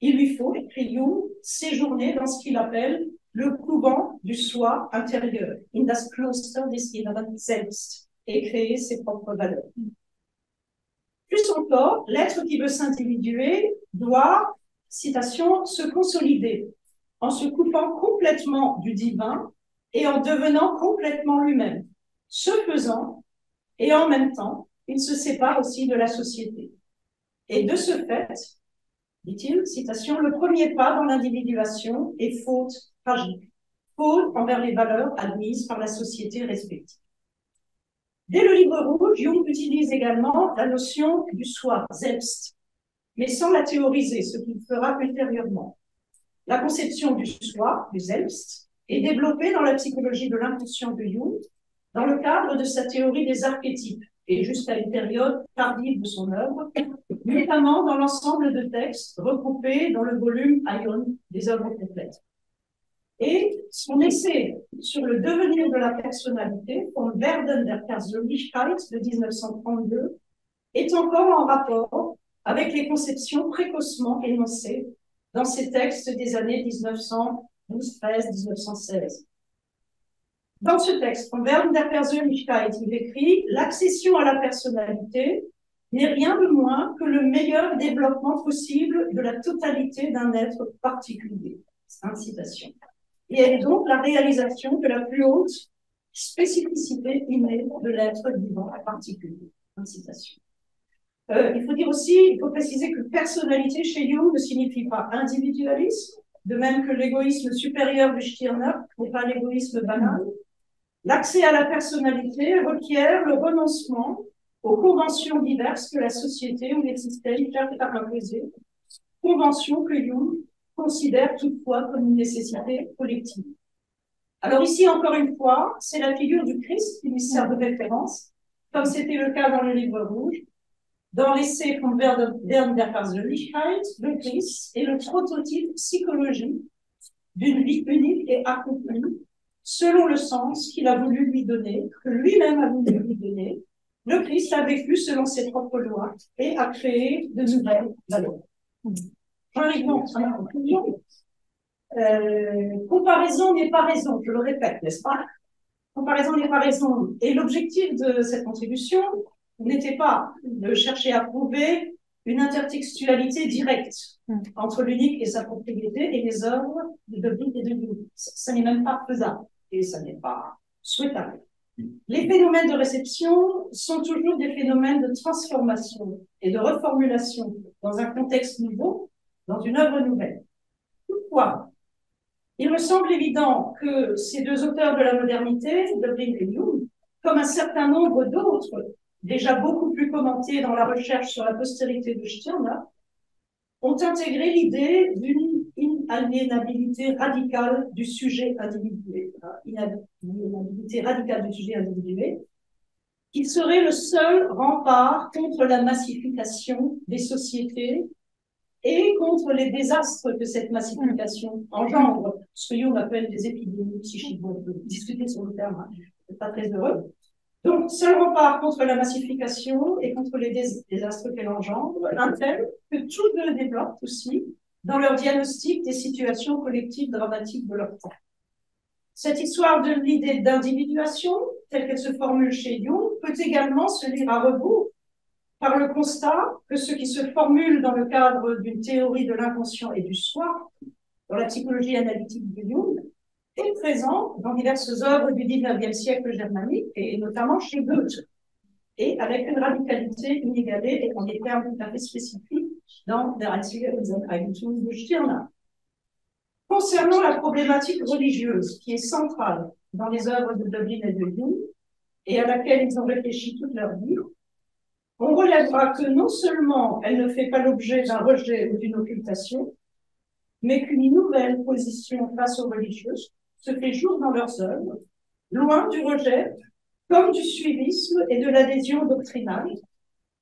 Il lui faut, écrit Jung, séjourner dans ce qu'il appelle le couvent du soi intérieur, in das Kloster des inneren Selbst, et créer ses propres valeurs. Plus encore, l'être qui veut s'individuer doit, citation, se consolider en se coupant complètement du divin et en devenant complètement lui-même. Ce faisant, et en même temps, il se sépare aussi de la société. Et de ce fait, dit-il, citation, le premier pas dans l'individuation est faute tragique, faute envers les valeurs admises par la société respective. Dès le livre rouge, Jung utilise également la notion du soi, Selbst, mais sans la théoriser, ce qu'il fera ultérieurement. La conception du soi, du Selbst, est développée dans la psychologie de l'inconscient de Jung, dans le cadre de sa théorie des archétypes, et jusqu'à une période tardive de son œuvre, notamment dans l'ensemble de textes regroupés dans le volume Aion des œuvres complètes. Et son essai sur le devenir de la personnalité, von Werden der Persönlichkeit de 1932, est encore en rapport avec les conceptions précocement énoncées dans ces textes des années 1912, 13, 1916. Dans ce texte, von Werden der Persönlichkeit, il écrit « L'accession à la personnalité n'est rien de moins que le meilleur développement possible de la totalité d'un être particulier. » C'est une citation. Et elle est donc la réalisation de la plus haute spécificité innée de l'être vivant en particulier. Une citation. Il faut dire aussi, il faut préciser que personnalité chez Jung ne signifie pas individualisme, de même que l'égoïsme supérieur de Stirner n'est pas l'égoïsme banal. L'accès à la personnalité requiert le renoncement aux conventions diverses que la société ou les systèmes cherchent à imposer, conventions que Jung considère toutefois comme une nécessité collective. Alors ici, encore une fois, c'est la figure du Christ qui lui sert de référence, comme c'était le cas dans le livre rouge. Dans l'essai von Werden der Persönlichkeit, le Christ est le prototype psychologique d'une vie unique et accomplie, selon le sens qu'il a voulu lui donner, que lui-même a voulu lui donner. Le Christ a vécu selon ses propres lois et a créé de nouvelles valeurs. J'arrive à la conclusion. Comparaison n'est pas raison, je le répète, n'est-ce pas? Comparaison n'est pas raison. Et l'objectif de cette contribution n'était pas de chercher à prouver une intertextualité directe entre l'unique et sa propriété et les œuvres de Blick et de Jung. Ça n'est même pas faisable et ça n'est pas souhaitable. Les phénomènes de réception sont toujours des phénomènes de transformation et de reformulation dans un contexte nouveau, dans une œuvre nouvelle. Pourquoi? Il me semble évident que ces deux auteurs de la modernité, Dublin et Jung, comme un certain nombre d'autres, déjà beaucoup plus commentés dans la recherche sur la postérité de Stirner, ont intégré l'idée d'une inaliénabilité radicale du sujet individué, inaliénabilité radicale du sujet individué, qui serait le seul rempart contre la massification des sociétés et contre les désastres que cette massification engendre, ce que Jung appelle des épidémies psychiques. On peut discuter sur le terme, je ne suis pas très heureux. Donc, seul rempart contre la massification et contre les désastres qu'elle engendre, un thème que tous deux développent aussi dans leur diagnostic des situations collectives dramatiques de leur temps. Cette histoire de l'idée d'individuation, telle qu'elle se formule chez Jung, peut également se lire à rebours par le constat que ce qui se formule dans le cadre d'une théorie de l'inconscient et du soi, dans la psychologie analytique de Jung, est présent dans diverses œuvres du XIXe siècle germanique, et notamment chez Goethe, et avec une radicalité inégalée et en des termes tout à fait spécifiques dans Der einzige Eigentum de Stirner. Concernant la problématique religieuse, qui est centrale dans les œuvres de Dublin et de Jung, et à laquelle ils ont réfléchi toute leur vie, on relèvera que non seulement elle ne fait pas l'objet d'un rejet ou d'une occultation, mais qu'une nouvelle position face aux religieuses se fait jour dans leurs œuvres, loin du rejet, comme du suivisme et de l'adhésion doctrinale,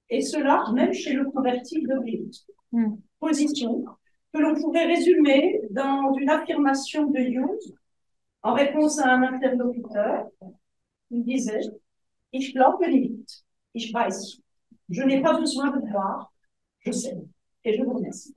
et cela même chez le converti de Jung. Position que l'on pourrait résumer dans une affirmation de Jung en réponse à un interlocuteur. Il disait « Ich glaube nicht, ich weiß ». Je n'ai pas besoin de voir, je sais. Et je vous remercie.